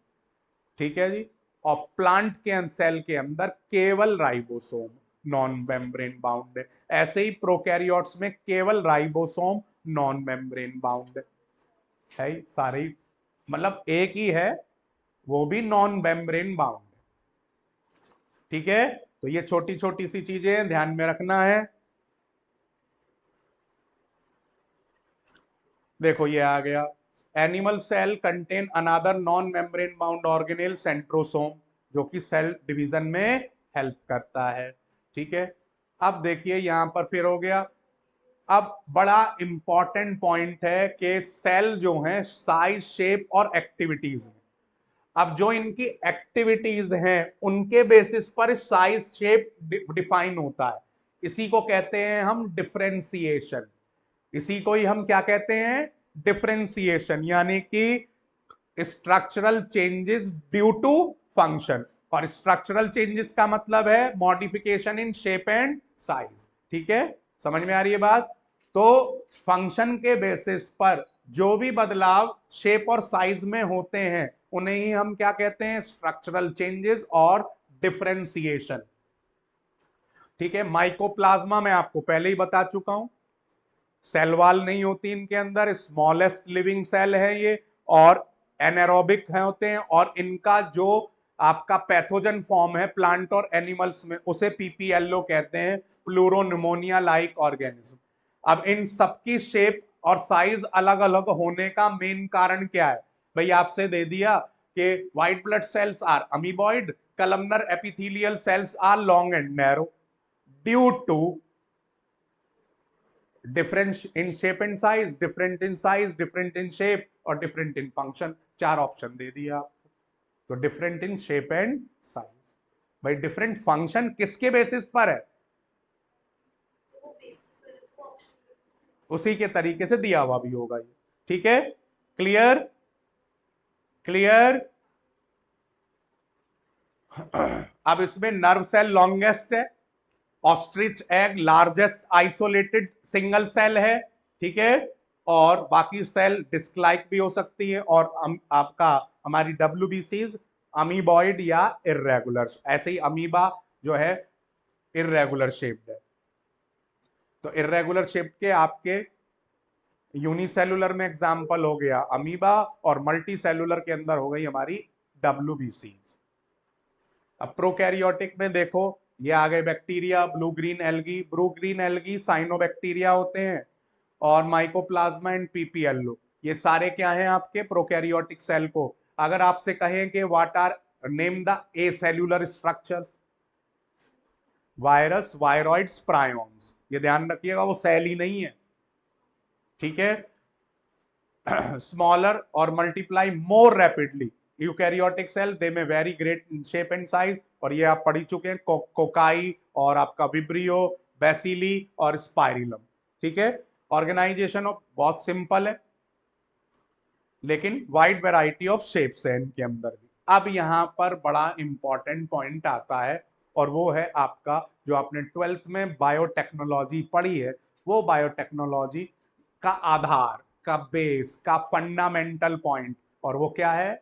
ठीक है जी, और प्लांट के सेल के अंदर केवल राइबोसोम नॉन मेम्ब्रेन बाउंड है। ऐसे ही प्रोकैरियोट्स में केवल राइबोसोम नॉन मेम्ब्रेन बाउंड है सारे ही, मतलब एक ही है, वो भी नॉन मेम्ब्रेन बाउंड। ठीक है, तो ये छोटी छोटी सी चीजें ध्यान में रखना है। देखो ये आ गया, animal cell contain another non membrane bound organelle centrosome, जो कि सेल डिवीजन में हेल्प करता है। ठीक है, अब देखिए यहां पर फिर हो गया, अब बड़ा इंपॉर्टेंट पॉइंट है कि सेल जो है साइज, शेप और एक्टिविटीज में, अब जो इनकी एक्टिविटीज हैं उनके बेसिस पर साइज शेप डिफाइन होता है। इसी को कहते हैं हम डिफरेंशिएशन। इसी को ही हम क्या कहते हैं, डिफरेंशिएशन, यानी कि structural changes due to function. और स्ट्रक्चरल चेंजेस का मतलब है modification in shape and size. ठीक है, समझ में आ रही है बात। तो फंक्शन के बेसिस पर जो भी बदलाव शेप और साइज में होते हैं उन्हें ही हम क्या कहते हैं, स्ट्रक्चरल चेंजेस और डिफरेंशिएशन। ठीक है, माइकोप्लाज्मा मैं आपको पहले ही बता चुका हूं, सेल वॉल नहीं होती इनके अंदर, स्मॉलेस्ट लिविंग सेल है ये, और एनारोबिक है होते हैं, और इनका जो आपका पैथोजन फॉर्म है प्लांट और एनिमल्स में उसे पीपीएलओ कहते हैं, प्लूरोनिमोनिया लाइक ऑर्गेनिज्म। अब इन सबकी शेप और साइज अलग अलग होने का मेन कारण क्या है, भाई आपसे दे दिया कि white blood cells are amoeboid, columnar epithelial cells are long and narrow, due to difference in shape and size, different in size, different in shape और डिफरेंट इन फंक्शन। चार ऑप्शन दे दिया आपको। तो different in shape and size, भाई डिफरेंट फंक्शन किसके बेसिस पर है, उसी के तरीके से दिया हुआ भी होगा ये। ठीक है, क्लियर, क्लियर। अब इसमें नर्व सेल लॉन्गेस्ट है, ostrich egg largest isolated single cell है। ठीक है, और बाकी सेल डिस्क भी हो सकती है, और आपका हमारी डब्ल्यूबीसीज अमीबॉइड या इर्रेगुलर, ऐसे ही अमीबा जो है इर्रेगुलर शेप्ड है। तो इर्रेगुलर शेप के आपके यूनिसेलुलर में एग्जाम्पल हो गया अमीबा, और मल्टी सेलुलर के अंदर हो गई हमारी डब्ल्यूबीसीज। अब प्रोकैरियोटिक में देखो, ये आ गए bacteria, blue green algae, blue green algae cyanobacteria होते हैं, और माइकोप्लाज्मा एंड पीपीएलओ, ये सारे क्या हैं आपके प्रोकैरियोटिक सेल को। अगर आपसे कहें कि what are, name the acellular structures, virus, viroids, prions, ये ध्यान रखिएगा वो सेल ही नहीं है। ठीक है, स्मॉलर और multiply more rapidly, eukaryotic cell they may very great in shape and size, और ये आप पढ़ ही चुके हैं, कोकाई और आपका विब्रियो, बेसिली और स्पाइरिलम। ठीक है, ऑर्गेनाइजेशन ऑफ बहुत सिंपल है, लेकिन वाइड वैरायटी ऑफ शेप्स है इनके अंदर भी। अब यहां पर बड़ा इंपॉर्टेंट पॉइंट आता है, और वो है आपका जो आपने 12th में बायोटेक्नोलॉजी पढ़ी है, वो बायोटेक्नोलॉजी का आधार, का बेस, का फंडामेंटल पॉइंट, और वो क्या है?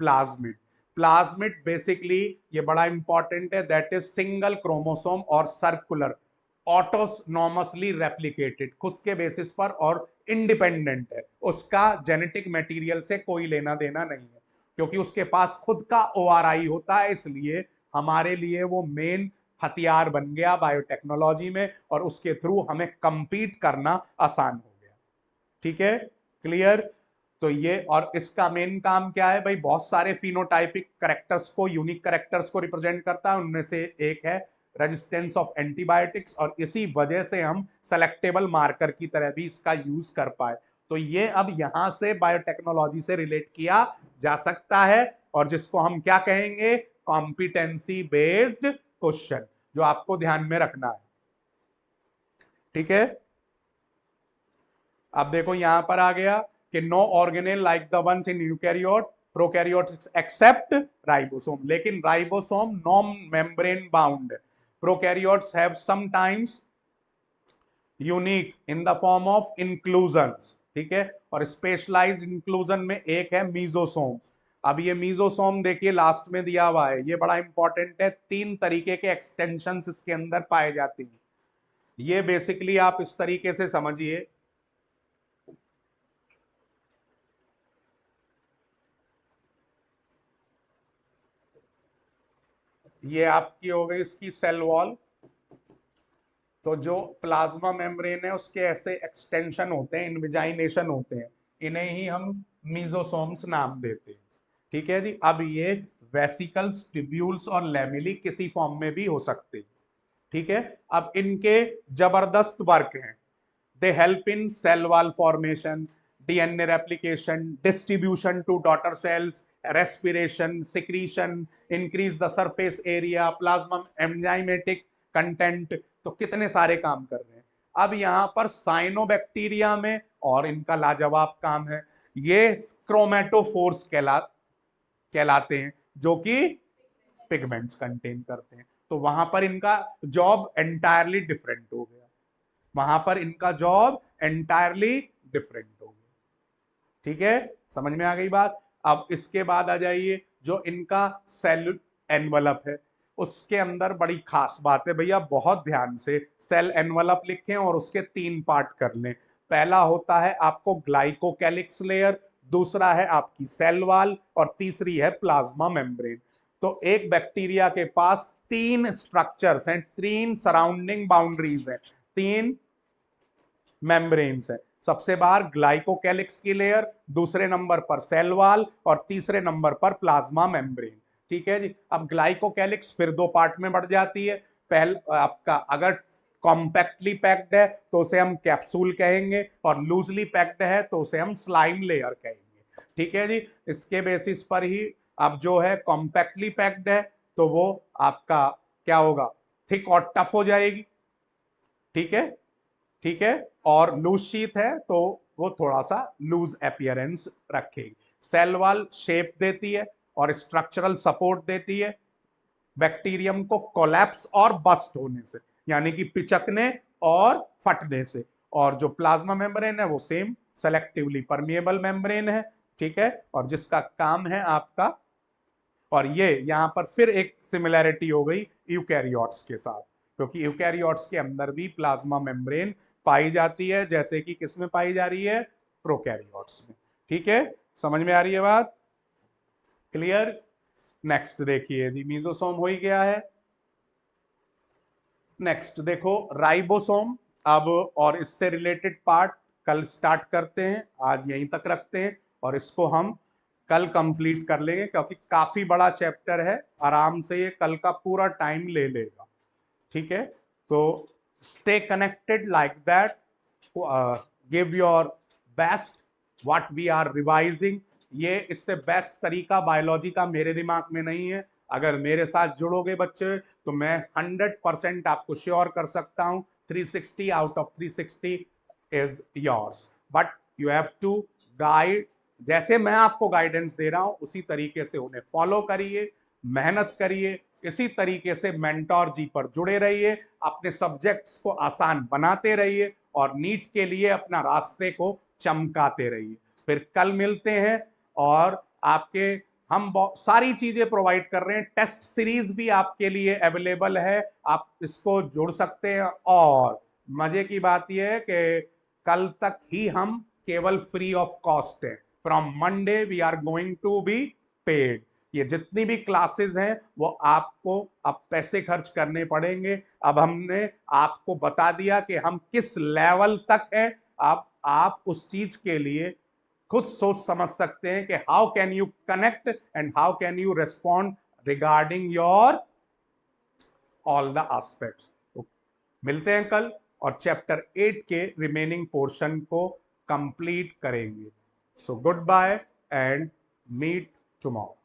प्लाज्मिड। प्लाज्मिड बेसिकली ये बड़ा इंपॉर्टेंट है, दैट इज सिंगल क्रोमोसोम और सर्कुलर, ऑटोनॉमसली रेप्लिकेटेड, खुद के बेसिस पर और इंडिपेंडेंट है, उसका जेनेटिक मटेरियल से कोई लेना देना नहीं है, क्योंकि उसके पास खुद का ओआरआई होता है, इसलिए हमारे लिए वो मेन हथियार बन गया बायोटेक्नोलॉजी में, और उसके थ्रू हमें कंपीट करना आसान हो गया। ठीक है, क्लियर? तो ये, और इसका मेन काम क्या है भाई? बहुत सारे फिनोटाइपिक करेक्टर्स को, यूनिक करेक्टर्स को रिप्रेजेंट करता है, उनमें से एक है रेजिस्टेंस ऑफ एंटीबायोटिक्स, और इसी वजह से हम सेलेक्टेबल मार्कर की तरह भी इसका यूज कर पाए। तो ये अब यहां से बायोटेक्नोलॉजी से रिलेट किया जा सकता है, और जिसको हम क्या कहेंगे? कॉम्पिटेंसी बेस्ड क्वेश्चन, जो आपको ध्यान में रखना है। ठीक है, अब देखो यहां पर आ गया कि no organelle like the ones in eukaryote prokaryotes except ribosome, लेकिन ribosome non membrane bound, prokaryotes have sometimes unique in the form of inclusions. ठीक है, और स्पेशलाइज्ड इंक्लूजन में एक है मीजोसोम। अब ये मीजोसोम देखिए लास्ट में दिया हुआ है, ये बड़ा इंपॉर्टेंट है, 3 तरीके के एक्सटेंशन इसके अंदर पाए जाते हैं। ये बेसिकली आप इस तरीके से समझिए, ये आपकी हो गई इसकी सेल वॉल। तो जो प्लाज्मा मेम्ब्रेन है उसके ऐसे एक्सटेंशन होते हैं, इनविजाइनेशन होते हैं, इन्हें ही हम मीजोसोम्स नाम देते हैं। ठीक है जी, अब ये वेसिकल्स, ट्यूब्यूल्स और लैमेली किसी फॉर्म में भी हो सकते हैं। ठीक है, अब इनके जबरदस्त वर्क हैं। They help in cell wall formation, DNA replication, distribution to daughter cells, respiration, secretion, increase the surface area, plasma enzymatic content। तो कितने सारे काम कर रहे हैं। अब यहां पर साइनोबैक्टीरिया में और इनका लाजवाब काम है, ये क्रोमेटोफोर्स कहलाते हैं, जो कि पिगमेंट्स कंटेन करते हैं। तो वहां पर इनका जॉब एंटायरली डिफरेंट हो गया, वहां पर इनका जॉब एंटायरली डिफरेंट हो गया। ठीक है, समझ में आ गई बात? अब इसके बाद आ जाइए, जो इनका सेल एनवलप है, उसके अंदर बड़ी खास बात है भैया, बहुत ध्यान से सेल एनवलप लिखें और उसके 3 पार्ट कर लें। पहला होता है आपको ग्लाइकोकैलिक्स लेयर, दूसरा है आपकी सेल वॉल, और तीसरी है प्लाज्मा मेम्ब्रेन। तो एक बैक्टीरिया के पास 3 स्ट्रक्चर्स हैं, 3 सराउंडिंग बाउंड्रीज हैं, 3 मेम्ब्रेन्स है। सबसे बाहर ग्लाइकोकैलिक्स की लेयर, दूसरे नंबर पर सेल वॉल, और तीसरे नंबर पर प्लाज्मा मेम्ब्रेन। ठीक है जी, अब ग्लाइकोकैलिक्स फिर 2 पार्ट में बढ़ जाती है। पहले आपका अगर कॉम्पैक्टली पैक्ड है तो उसे हम कैप्सूल कहेंगे, और लूजली पैक्ड है तो उसे हम स्लाइम लेयर कहेंगे। ठीक है जी, इसके बेसिस पर ही अब जो है कॉम्पैक्टली पैक्ड है तो वो आपका क्या होगा? थिक और टफ हो जाएगी। ठीक है, ठीक है, और लूज शीथ है तो वो थोड़ा सा लूज अपीयरेंस रखेगी। सेल वॉल शेप देती है और स्ट्रक्चरल सपोर्ट देती है बैक्टीरियम को कोलैप्स और बस्ट होने से, यानी कि पिचकने और फटने से। और जो प्लाज्मा मेम्ब्रेन है वो सेम सेलेक्टिवली परमिएबल मेम्ब्रेन है। ठीक है, और जिसका काम है आपका, और ये यहां पर फिर एक सिमिलैरिटी हो गई यूकैरियोट्स के साथ, क्योंकि यूकैरियोट्स के अंदर भी प्लाज्मा मेम्ब्रेन पाई जाती है, जैसे कि किसमें पाई जा रही है? प्रोकैरियोट्स में। ठीक है, समझ में आ रही है बात? क्लियर? नेक्स्ट देखिए जी, मीजोसोम हो ही गया है। नेक्स्ट देखो राइबोसोम। अब और इससे रिलेटेड पार्ट कल स्टार्ट करते हैं, आज यहीं तक रखते हैं, और इसको हम कल कंप्लीट कर लेंगे, क्योंकि काफी बड़ा चैप्टर है, आराम से ये कल का पूरा टाइम ले लेगा। ठीक है, तो stay connected like that, give your best what we are revising. ये इससे बेस्ट तरीका बायोलॉजी का मेरे दिमाग में नहीं है। अगर मेरे साथ जुड़ोगे बच्चे तो मैं 100% आपको श्योर कर सकता हूं 360 out of 360 is yours, but you have to guide, जैसे मैं आपको गाइडेंस दे रहा हूं उसी तरीके से उन्हें फॉलो करिए, मेहनत करिए, इसी तरीके से मेंटोर जी पर जुड़े रहिए, अपने सब्जेक्ट्स को आसान बनाते रहिए और नीट के लिए अपना रास्ते को चमकाते रहिए। फिर कल मिलते हैं और आपके हम सारी चीजें प्रोवाइड कर रहे हैं। टेस्ट सीरीज भी आपके लिए अवेलेबल है, आप इसको जुड़ सकते हैं। और मजे की बात यह है कि कल तक ही हम केवल फ्री ऑफ कॉस्ट है। From Monday we are going to be paid. ये जितनी भी क्लासेस हैं वो आपको अब पैसे खर्च करने पड़ेंगे। अब हमने आपको बता दिया कि हम किस लेवल तक हैं। अब आप उस चीज के लिए खुद सोच समझ सकते हैं कि how can you connect and how can you respond regarding your all the aspects. तो मिलते हैं कल और चैप्टर 8 के रिमेनिंग पोर्शन को कंप्लीट करेंगे। So goodbye and meet tomorrow.